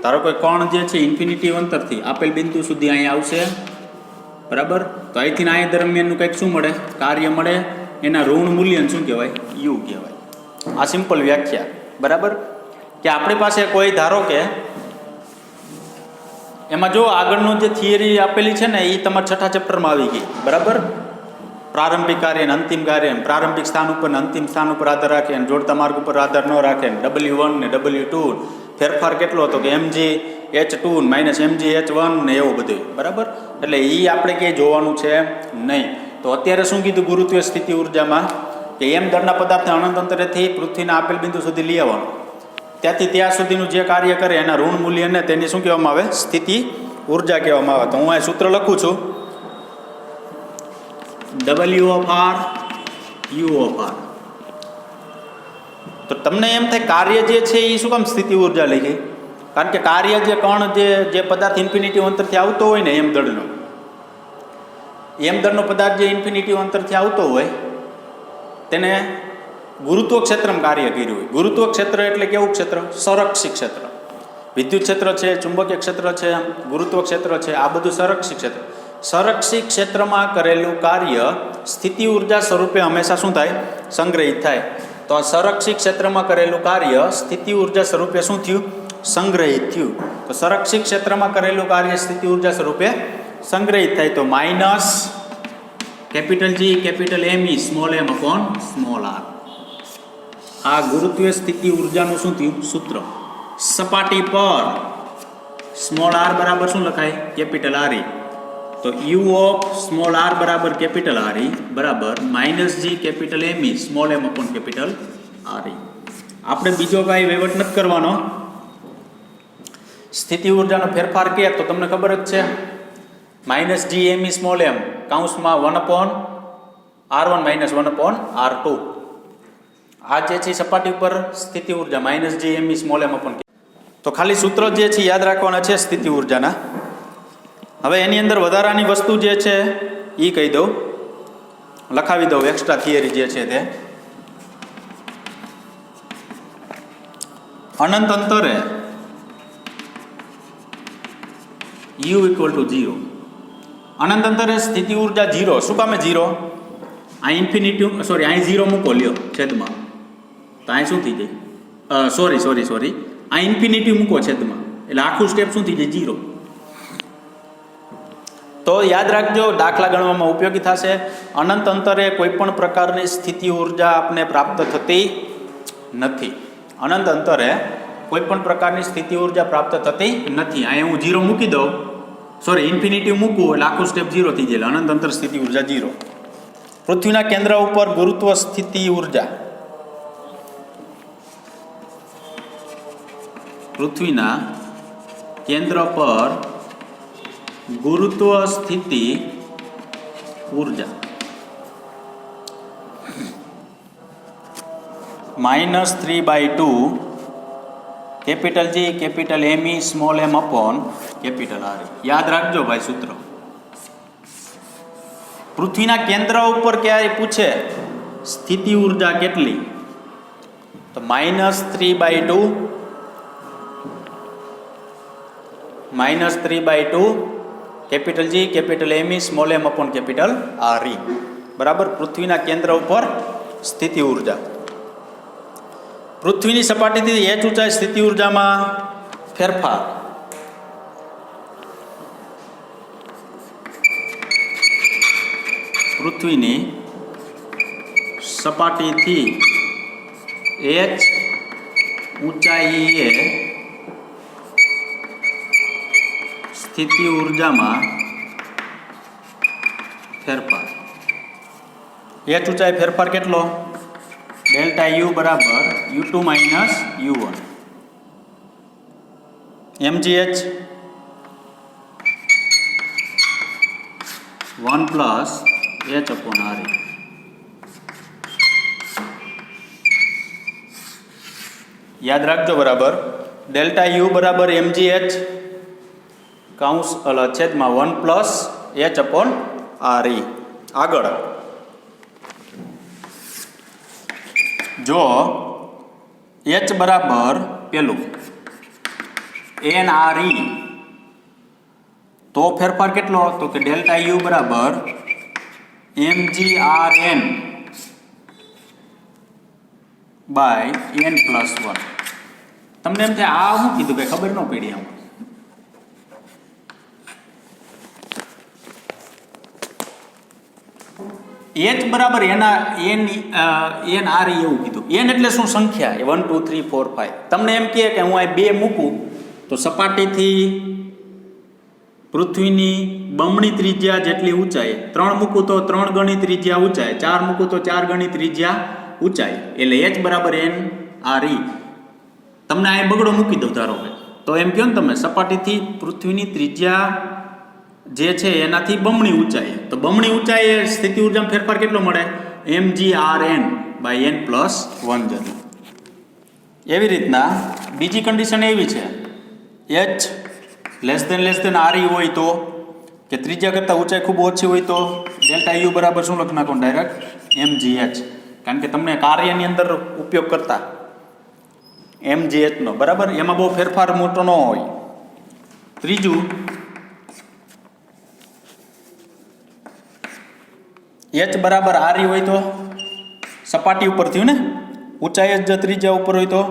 ધારો કોઈ કણ જે છે ઇન્ફિનિટી અંતરથી આપેલ બિંદુ સુધી અહીંયા આવશે બરાબર, તો અહીંથી અહીંયા દરમિયાનનું કંઈક શું મળે? કાર્ય મળે. એના ઋણ મૂલ્યને શું કહેવાય? U કહેવાય. આ સિમ્પલ વ્યાખ્યા. બરાબર, કે આપણી પાસે કોઈ ધારો કે એમાં જો આગળનું જે થિયરી આપેલી છે ને એ તમારા છઠ્ઠા ચેપ્ટરમાં આવી ગઈ. બરાબર, પ્રારંભિક કાર્ય અને અંતિમ કાર્ય, પ્રારંભિક સ્થાન ઉપર ને અંતિમ સ્થાન ઉપર આધાર રાખે, જોડતા માર્ગ ઉપર આધાર ન રાખે, W1 ને W2 ફેરફાર કેટલો હતો કે mgh2 માઇનસ mgh1 ને એવું બધું. બરાબર, એટલે એ આપણે ક્યાંય જોવાનું છે નહીં. તો અત્યારે શું કીધું ગુરુત્વીય સ્થિતિ ઉર્જામાં? કે m દળના પદાર્થને અનંત અંતરેથી પૃથ્વીના આપેલ બિંદુ સુધી લઈ આવવાનું, ત્યાંથી ત્યાં સુધીનું જે કાર્ય કરે એના ઋણ મૂલ્યને તેની શું કહેવામાં આવે? સ્થિતિ ઉર્જા કહેવામાં આવે. તો હું અહીં સૂત્ર લખું છું, W of r U of r. તો તમને એમ થાય કાર્ય જે છે એ શું કામ સ્થિતિ ઉર્જા લઈ ગઈ? કારણ કે કાર્ય જે કણ જે પદાર્થ ઇન્ફિનિટી અંતરથી આવતો હોય ને m દળનો પદાર્થ જે ઇન્ફિનિટી અંતરથી આવતો હોય તેને ગુરુત્વ ક્ષેત્રમાં કાર્ય કર્યું હોય. ગુરુત્વ ક્ષેત્ર એટલે કેવું ક્ષેત્ર? સંરક્ષિત ક્ષેત્ર. વિદ્યુત ક્ષેત્ર છે, ચુંબકીય ક્ષેત્ર છે, ગુરુત્વ ક્ષેત્ર છે, આ બધું સંરક્ષિત ક્ષેત્ર. સંરક્ષિત ક્ષેત્રમાં કરેલું કાર્ય સ્થિતિ ઉર્જા સ્વરૂપે હંમેશા શું થાય? સંગ્રહિત થાય. તો આ સંરક્ષિત ક્ષેત્રમાં કરેલું કાર્ય સ્થિતિ ઉર્જા સ્વરૂપે શું થયું? સંગ્રહિત થયું. તો સંરક્ષિત ક્ષેત્રમાં કરેલું કાર્ય સ્થિતિ ઉર્જા સ્વરૂપે સંગ્રહિત થાય તો minus capital G capital M small m upon small r. આ ગુરુત્વીય સ્થિતિ ઉર્જાનું શું થયું સૂત્ર. સપાટી પર સ્મોલ r બરાબર શું લખાય કેપિટલ R e. તો u ઓફ સ્મોલ r બરાબર કેપિટલ R e બરાબર minus G capital M small m upon capital R e. આપણે બીજો કાંઈ વહીવટ નથી કરવાનો. સ્થિતિ ઉર્જાનો ફેરફાર કે તો તમને ખબર જ છે minus G M small m કૌંસમાં 1/r1 માઇનસ 1/r2. આ જે છે સપાટી ઉપર સ્થિતિ ઉર્જા minus G M small m upon. તો ખાલી સૂત્ર જે છે યાદ રાખવાના છે સ્થિતિ ઉર્જાના. હવે એની અંદર વધારાની વસ્તુ જે છે એ કહી દઉં, લખાવી દઉં એક્સ્ટ્રા થિયરી જે છે તે. અનંત અંતરે u ઇક્વલ ટુ 0. અનંત અંતરે સ્થિતિ ઉર્જા 0. શું કામે 0? આ ઇન્ફિનિટી અહીં 0 મૂકો લ્યો છેદમાં, તો અહીં શું થઈ જાય સોરી આ ઇન્ફિનિટી મૂકો છેદમાં, એટલે આખું સ્ટેપ શું થઈ જાય 0. તો યાદ રાખજો દાખલા ગણવામાં ઉપયોગી થશે. અનંત અંતરે કોઈ પણ પ્રકારની સ્થિતિ ઉર્જા આપને પ્રાપ્ત થતી નથી. અનંત અંતરે કોઈ પણ પ્રકારની સ્થિતિ ઉર્જા પ્રાપ્ત થતી નથી. અહીંયા હું 0 મૂકી દઉં, ઇન્ફિનિટી મૂકું એટલે આખું સ્ટેપ 0 થઈ જાય. અનંત અંતર સ્થિતિ ઉર્જા 0. પૃથ્વીના કેન્દ્ર ઉપર ગુરુત્વ સ્થિતિ ઉર્જા. પૃથ્વીના કેન્દ્ર પર ગુરુત્વ સ્થિતિ ઉર્જા -3/2 capital G capital M small m upon capital R. યાદ રાખજો ભાઈ સૂત્ર. પૃથ્વીના કેન્દ્ર ઉપર ક્યારે પૂછે સ્થિતિ ઉર્જા કેટલી, તો -3/2 capital G capital M small m upon capital R e બરાબર પૃથ્વીના કેન્દ્ર ઉપર સ્થિતિ ઉર્જા. પૃથ્વીની સપાટીથી h ઊંચાઈ સ્થિતિ ઉર્જામાં ફેરફાર. પૃથ્વીની સપાટીથી h ઊંચાઈએ સ્થિતિ ઉર્જામાં ફેરફાર. h ઊંચાઈ ફેરફાર કેટલો? ડેલ્ટા U બરાબર U2 minus U1 mgh 1 plus h upon R. યાદ રાખજો બરાબર. ડેલ્ટા U બરાબર mgh કૌંસ છેદમાં 1 plus h upon R e. આગળ જો h બરાબર પેલું n R e તો ફેરફાર કેટલો? તો કે ડેલ્ટા U બરાબર mgRn બાય n પ્લસ 1. તમને એમ થાય આ શું કીધું, કઈ ખબર ન પડી. આમ h બરાબર n R e એવું કીધું. n એટલે શું? સંખ્યા. 1 2 3 4 5. તમને એમ કહે કે હું આ 2 મૂકું તો સપાટીથી પૃથ્વીની બમણી ત્રિજ્યા જેટલી ઊંચાઈ, 3 મૂકું તો 3 ગણી ત્રિજ્યા ઊંચાઈ, 4 મૂકું તો 4 ગણી ત્રિજ્યા ઊંચાઈ, એટલે h બરાબર n R e. તમને આ બગડો મૂકી દઉં ધારો કે, તો એમ કહો ને તમે સપાટીથી પૃથ્વીની ત્રિજ્યા જે છે એનાથી બમણી ઊંચાઈ, તો બમણી ઊંચાઈ સ્થિતિ ઉર્જામાં ફેરફાર કેટલો મળે? mgRn બાય n પ્લસ 1 જતું. એવી રીતના બીજી કન્ડિશન એવી છે, h less than R e હોય તો, કે ત્રિજ્યા કરતાં ઊંચાઈ ખૂબ ઓછી હોય તો ડેલ્ટા U બરાબર શું લખી નાખો ડાયરેક્ટ mgh, કારણ કે તમને કાર્યની અંદર ઉપયોગ કરતા mgh નો બરાબર, એમાં બહુ ફેરફાર મોટો ન હોય. ત્રીજું h બરાબર R e હોય તો સપાટી ઉપર થયું ને, ઊંચાઈ જ ત્રિજ્યા ઉપર હોય તો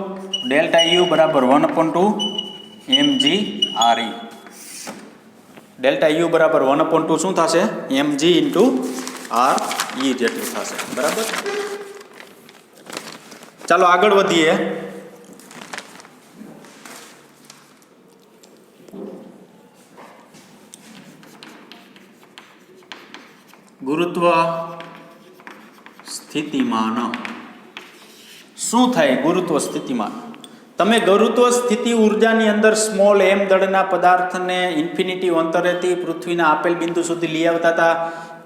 ડેલ્ટા U બરાબર 1/2 mg R e. Delta you બરાબર 1/2 શું થશે? mg ઇન્ટુ આર ઈ જેટલું થશે. બરાબર. ચાલો આગળ વધીએ. ગુરુત્વ સ્થિતિમાન. શું થાય ગુરુત્વ સ્થિતિમાન? તમે ગુરુત્વ સ્થિતિ ઉર્જાની અંદર સ્મોલ m દળના પદાર્થને ઇન્ફિનિટી અંતરેથી પૃથ્વીના આપેલ બિંદુ સુધી લઈ આવતા હતા.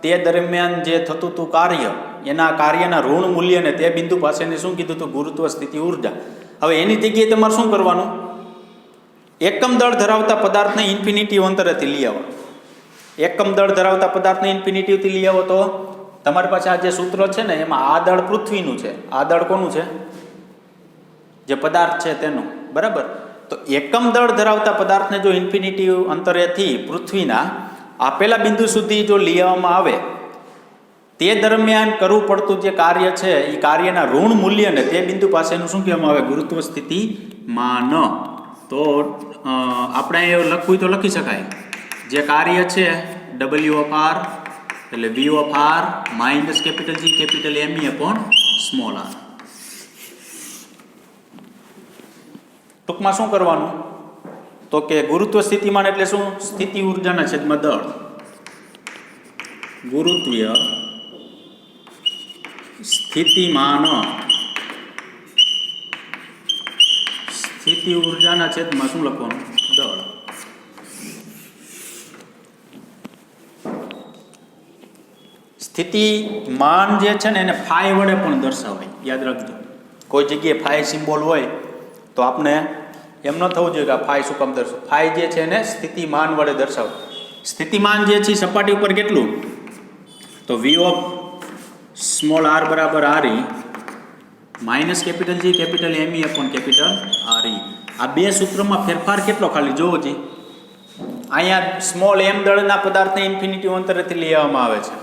તે દરમિયાન જે થતું હતું કાર્ય, એના કાર્યના ઋણ મૂલ્યને તે બિંદુ પાસેને શું કીધું હતું? ગુરુત્વ સ્થિતિ ઉર્જા. હવે એની જગ્યાએ તમારે શું કરવાનું? એકમ દળ ધરાવતા પદાર્થને ઇન્ફિનિટી અંતરેથી લઈ આવો. એકમ દળ ધરાવતા પદાર્થને ઇન્ફિનિટીથી લઈ આવો તો તમારી પાસે આ જે સૂત્ર છે ને, એમાં આ દળ પૃથ્વીનું છે, આ દળ કોનું છે? જે પદાર્થ છે તેનું. બરાબર. તો એકમ દળ ધરાવતા પદાર્થને જો ઇન્ફિનિટી અંતરેથી પૃથ્વીના આપેલા બિંદુ સુધી જો લઈ આવવામાં આવે, તે દરમિયાન કરવું પડતું જે કાર્ય છે એ કાર્યના ઋણ મૂલ્યને તે બિંદુ પાસેનું શું કહેવામાં આવે? ગુરુત્વ સ્થિતિમાન. તો આપણે એવું લખવું તો લખી શકાય, જે કાર્ય છે W ઓફ આર એટલે V of R minus capital G capital ME upon small R. ટૂંકમાં શું કરવાનું? તો કે ગુરુત્વ સ્થિતિમાન એટલે શું? સ્થિતિ ઉર્જાના છેદમાં દળ. ગુરુત્વીય સ્થિતિમાન સ્થિતિ ઉર્જાના છેદમાં શું લખવાનું? દળ. સ્થિતિમાન જે છે ને એને ફાઈ વડે પણ દર્શાવાય. યાદ રાખજો, કોઈ જગ્યાએ ફાઈ સિમ્બોલ હોય તો આપણે એમ ન થવું જોઈએ કે આ ફાઈ શું કામ દર્શાવ. ફાઈ જે છે એને સ્થિતિમાન વડે દર્શાવે. સ્થિતિમાન જે છે સપાટી ઉપર કેટલું? તો V ઓફ સ્મોલ આર બરાબર R E minus capital G capital ME upon capital R E. આ બે સૂત્રમાં ફેરફાર કેટલો ખાલી જોવો જી. અહીંયા સ્મોલ m દળના પદાર્થને ઇન્ફિનિટી અંતરેથી લઈ આવવામાં આવે છે.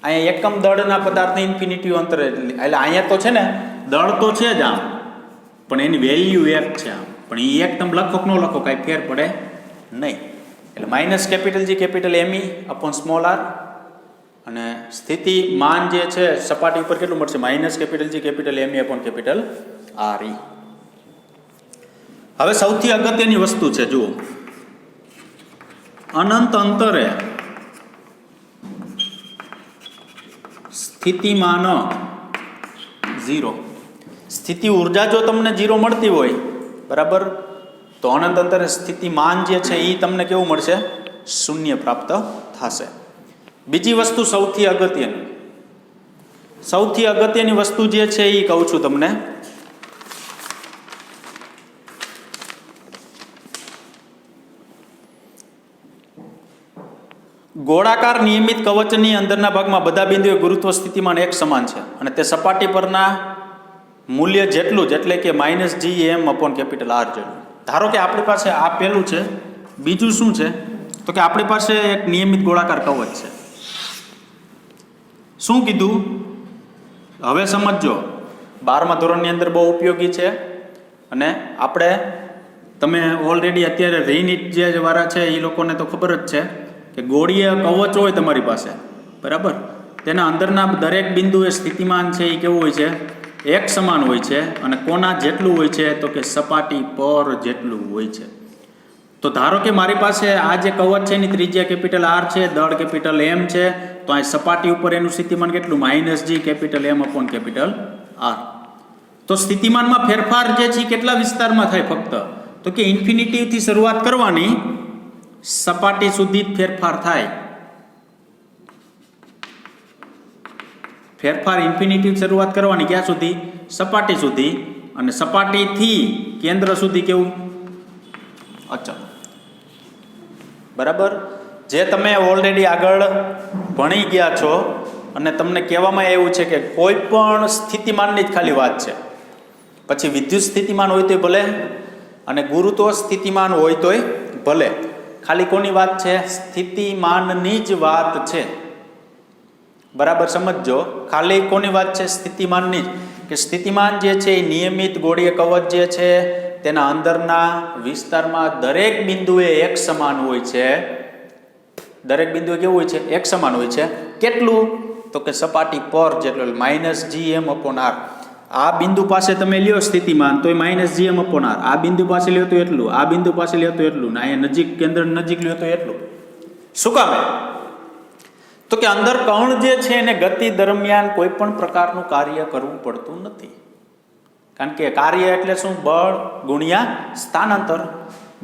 અહીંયા એકમ દળના પદાર્થને ઇન્ફિનિટી અંતરે, એટલે અહીંયા તો છે ને દળ તો છે જ આમ, પણ એની વેલ્યુ એક છે આમ, પણ એ એક તમે લખો કે ન લખો કાંઈ ફેર પડે નહીં. એટલે minus capital G capital ME upon small R, અને સ્થિતિમાન જે છે સપાટી ઉપર કેટલું મળશે? Minus capital G capital ME upon capital R E. હવે સૌથી અગત્યની વસ્તુ છે, જુઓ, અનંત અંતરે સ્થિતિમાન 0. સ્થિતિ ઉર્જા જો તમને 0 મળતી હોય, બરાબર, તો અનંત અંતરે સ્થિતિમાન જે છે એ તમને કેવું મળશે? શૂન્ય પ્રાપ્ત થશે. બીજી વસ્તુ સૌથી અગત્યની વસ્તુ જે છે એ કહું છું તમને. ગોળાકાર નિયમિત કવચની અંદરના ભાગમાં બધા બિંદુએ ગુરુત્વ સ્થિતિમાન એક સમાન છે, અને તે સપાટી પરના મૂલ્ય જેટલું જ, એટલે કે -GM અપોન કેપિટલ આર જેટલું. ધારો કે આપણી પાસે આ પહેલું છે, બીજું શું છે? તો કે આપણી પાસે એક નિયમિત ગોળાકાર કવચ છે. શું કીધું? હવે સમજો, 12મા ધોરણની અંદર બહુ ઉપયોગી છે, અને આપણે તમે ઓલરેડી અત્યારે રીનીટ જે વાળા છે એ લોકોને તો ખબર જ છે કે ગોળીય કવચ હોય તમારી પાસે, બરાબર, તેના અંદરના દરેક બિંદુએ સ્થિતિમાન છે એ કેવું હોય છે? એક સમાન હોય છે. અને કોના જેટલું હોય છે? તો કે સપાટી પર જેટલું હોય છે. તો ધારો કે મારી પાસે આ જે કવચ છે એની ત્રિજ્યા કેપિટલ આર છે, દળ કેપિટલ M છે, તો આ સપાટી ઉપર એનું સ્થિતિમાન કેટલું? -G capital M upon capital R. તો સ્થિતિમાનમાં ફેરફાર જે છે કેટલા વિસ્તારમાં થાય? ફક્ત તો કે ઇન્ફિનિટીથી શરૂઆત કરવાની, સપાટી સુધી જ ફેરફાર થાય. ફેરફાર ઇન્ફિનિટી શરૂઆત કરવાની ક્યાં સુધી? સપાટી સુધી, અને સપાટીથી કેન્દ્ર સુધી કેવું? અચળ. બરાબર. જે તમે ઓલરેડી આગળ ભણી ગયા છો, અને તમને કહેવામાં એવું છે કે કોઈ પણ સ્થિતિમાનની જ ખાલી વાત છે. પછી વિદ્યુત સ્થિતિમાન હોય તોય ભલે, અને ગુરુત્વ સ્થિતિમાન હોય તોય ભલે. ખાલી કોની વાત છે? સ્થિતિમાનની જ વાત છે. બરાબર સમજો, ખાલી કોની વાત છે? સ્થિતિમાનની જ. કે સ્થિતિમાન જે છે એ નિયમિત ગોળીય કવચ જે છે તેના અંદરના વિસ્તારમાં દરેક બિંદુએ એક સમાન હોય છે, દરેક બિંદુએ કેવું હોય છે? એક સમાન હોય છે. કેટલું? તો કે સપાટી પર જેટલું, -gm/r. આ બિંદુ પાસે તમે લ્યો સ્થિતિમાન તો એ -gm/r. આ બિંદુ પાસે લ્યો તો એટલું, આ બિંદુ પાસે લ્યો તો એટલું, ને અહીંયા નજીક કેન્દ્ર નજીક લ્યો તો એટલું. શું કામ? તો કે અંદર કણ જે છે એને ગતિ દરમિયાન કોઈ પણ પ્રકારનું કાર્ય કરવું પડતું નથી. કારણ કે કાર્ય એટલે શું? બળ ગુણ્યા સ્થાનાંતર.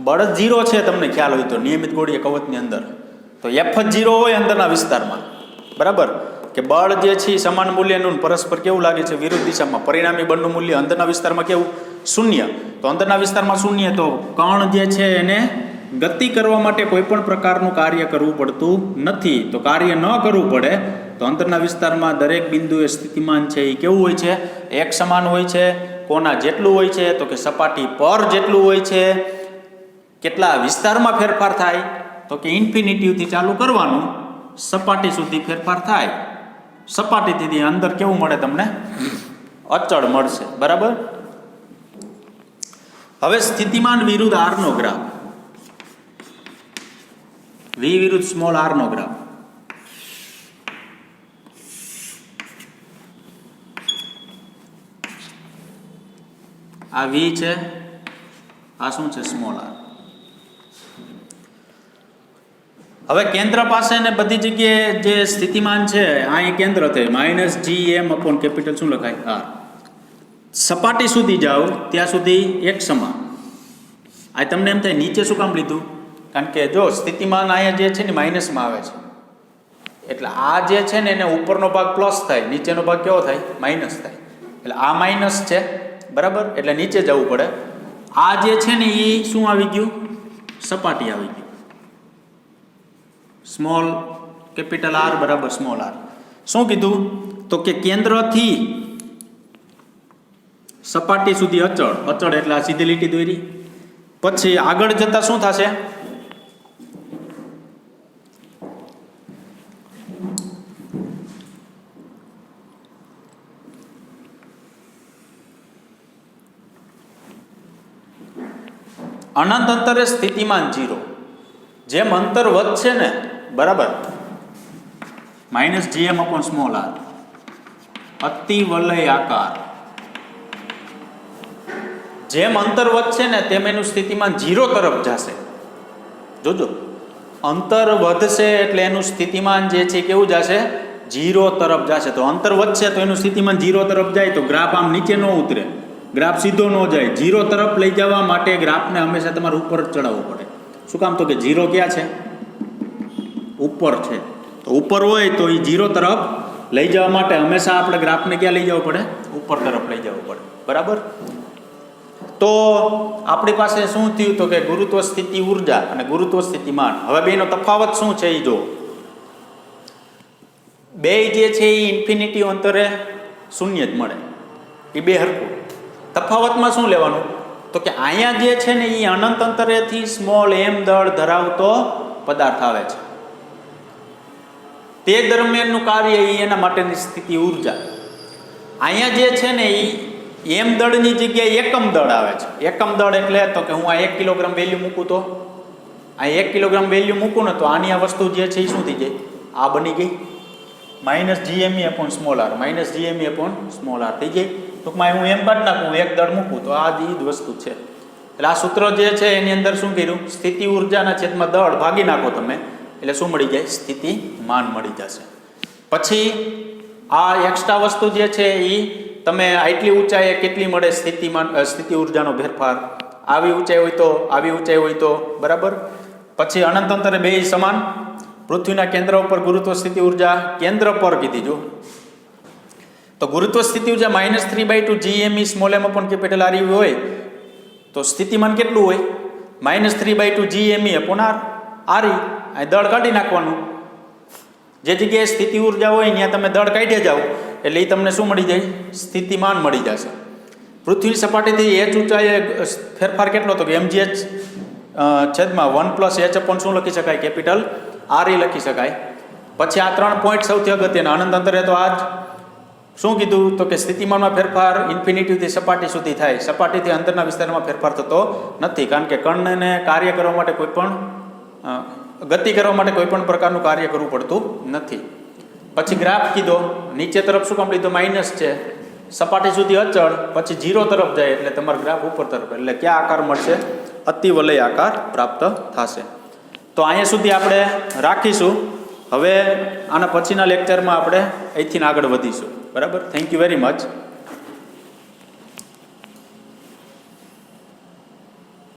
બળ જ 0 છે, તમને ખ્યાલ હોય તો નિયમિત ગોળીય કવચની અંદર તો F જ 0 હોય અંદરના વિસ્તારમાં, બરાબર? કે બળ જે છે સમાન મૂલ્યનું પરસ્પર કેવું લાગે છે? વિરુદ્ધ દિશામાં. પરિણામી બળનું મૂલ્ય અંદરના વિસ્તારમાં કેવું? 0. તો અંદરના વિસ્તારમાં 0, તો કણ જે છે એને ગતિ કરવા માટે કોઈ પણ પ્રકારનું કાર્ય કરવું પડતું નથી. તો કાર્ય ન કરવું પડે તો અંદરના વિસ્તારમાં દરેક બિંદુએ સ્થિતિમાન છે એ કેવું હોય છે? એક સમાન હોય છે. કોના જેટલું હોય છે? તો કે સપાટી પર જેટલું હોય છે. કેટલા વિસ્તારમાં ફેરફાર થાય? તો કે ઇન્ફિનિટીથી ચાલુ કરવાનું, સપાટી સુધી ફેરફાર થાય. સપાટીથી અંદર કેવું મળે તમને? અચળ મળશે, બરાબર? હવે સ્થિતિમાન વિરુદ્ધ r નો ગ્રાફ, v વિરુદ્ધ સ્મોલ r નો ગ્રાફ. આ v છે, આ શું છે? Small r. હવે કેન્દ્ર પાસે ને બધી જગ્યાએ જે સ્થિતિમાન છે અહીં કેન્દ્ર થાય -gm/capital શું લખાય? r. સપાટી સુધી જાઓ ત્યાં સુધી એક સમાન. આ તમને એમ થાય નીચે શું કામ લીધું? કારણ કે જો સ્થિતિમાન અહીંયા જે છે ને માઇનસમાં આવે છે, એટલે આ જે છે ને એને ઉપરનો ભાગ પ્લસ થાય, નીચેનો ભાગ કેવો થાય? માઇનસ થાય. એટલે આ માઇનસ છે, બરાબર? એટલે નીચે જવું પડે. આ જે છે ને એ શું આવી ગયું? સપાટી આવી ગયું. સ્મોલ કેપિટલ R બરાબર સ્મોલ r. શું કીધું? તો કે કેન્દ્રથી સપાટી સુધી અચળ. અચળ એટલે આ સીધી લીટી દોરી. પછી આગળ જતા શું થશે? અનંત અંતરે સ્થિતિમાન 0. જેમ અંતર વધશે ને, બરાબર, -gm/r અતિ વલય આકાર. જેમ અંતર વધશે ને તેમ એનું સ્થિતિમાન 0 તરફ જશે. જોજો, અંતર વધશે એટલે એનું સ્થિતિમાન જે છે કેવું જશે? 0 તરફ જશે. તો અંતર વધશે તો એનું સ્થિતિમાન 0 તરફ જાય તો ગ્રાફ આમ નીચે ન ઉતરે, ગ્રાફ સીધો ન જાય. 0 તરફ લઈ જવા માટે ગ્રાફને હંમેશા તમારે ઉપર જ ચડાવવો પડે. શું કામ? તો કે 0 ક્યાં છે? ઉપર છે. તો ઉપર હોય તો એ 0 તરફ લઈ જવા માટે હંમેશા આપણે ગ્રાફને ક્યાં લઈ જવું પડે? ઉપર તરફ લઈ જવું પડે, બરાબર? તો આપણી પાસે શું થયું? તો કે ગુરુત્વ સ્થિતિ ઉર્જા અને ગુરુત્વ સ્થિતિમાન. હવે બેનો તફાવત શું છે એ જો. બે જે છે એ ઇન્ફિનિટી અંતરે 0 જ મળે, એ બે હરખું. તફાવતમાં શું લેવાનું? તો કે અહીંયા જે છે ને એ અનંત અંતરેથી સ્મોલ m દળ ધરાવતો પદાર્થ આવે છે. તે દરમિયાનનું કાર્ય એ એના માટેની સ્થિતિ ઉર્જા. અહીંયા જે છે ને એ m દળની જગ્યાએ એકમ દળ આવે છે. એકમ દળ એટલે તો કે હું આ 1 કિલોગ્રામ વેલ્યુ મૂકું તો આ 1 કિલોગ્રામ વેલ્યુ મૂકું ને તો આની આ વસ્તુ જે છે એ શું થઈ જાય? આ બની ગઈ -gme/r -gme/r થઈ જાય. ટૂંકમાં હું એમ કાઢી નાખું, એક દળ મૂકું તો આ જ વસ્તુ છે. એટલે આ સૂત્ર જે છે એની અંદર શું કર્યું? સ્થિતિ ઉર્જાના છેદમાં દળ ભાગી નાખો તમે એટલે શું મળી જાય? સ્થિતિમાન મળી જશે. પછી આ એક્સ્ટ્રા વસ્તુ જે છે એ તમે આટલી ઊંચાઈએ કેટલી મળે સ્થિતિમાન સ્થિતિ ઉર્જાનો ફેરફાર? આવી ઊંચાઈ હોય તો, આવી ઊંચાઈ હોય તો, બરાબર? પછી અનંત અંતરે બે સમાન. પૃથ્વીના કેન્દ્ર ઉપર ગુરુત્વ સ્થિતિ ઉર્જા કેન્દ્ર પર કીધી જો. તો ગુરુત્વ સ્થિતિ ઉર્જા -3/2 gme સ્મોલ m/capital R હોય તો સ્થિતિમાન કેટલું હોય? -3/2 gme/r. આ દળ કાઢી નાખવાનું. જે જગ્યાએ સ્થિતિ ઉર્જા હોય ત્યાં તમે દળ કાઢી જાઓ એટલે એ તમને શું મળી જાય? સ્થિતિમાન મળી જશે. પૃથ્વી સપાટીથી h ઊંચાઈએ ફેરફાર કેટલો? તો કે mgh છેદમાં 1 + h શું લખી શકાય? કેપિટલ R લખી શકાય. પછી આ 3 પોઈન્ટ સૌથી અગત્યના. અનંત અંતરે તો આ જ શું કીધું? તો કે સ્થિતિમાનમાં ફેરફાર ઇન્ફિનિટીથી સપાટી સુધી થાય. સપાટીથી અંતરના વિસ્તારમાં ફેરફાર થતો નથી, કારણ કે કણને કાર્ય કરવા માટે કોઈ પણ ગતિ કરવા માટે કોઈ પણ પ્રકારનું કાર્ય કરવું પડતું નથી. પછી ગ્રાફ કીધો, નીચે તરફ શું કામ લીધો? માઇનસ છે, સપાટી સુધી અચળ, પછી 0 તરફ જાય એટલે તમારો ગ્રાફ ઉપર તરફ, એટલે કયા આકાર મળશે? અતિવલય આકાર પ્રાપ્ત થશે. તો અહીંયા સુધી આપણે રાખીશું. હવે આના પછીના લેક્ચરમાં આપણે અહીંથી આગળ વધીશું. બરાબર. Thank you very much.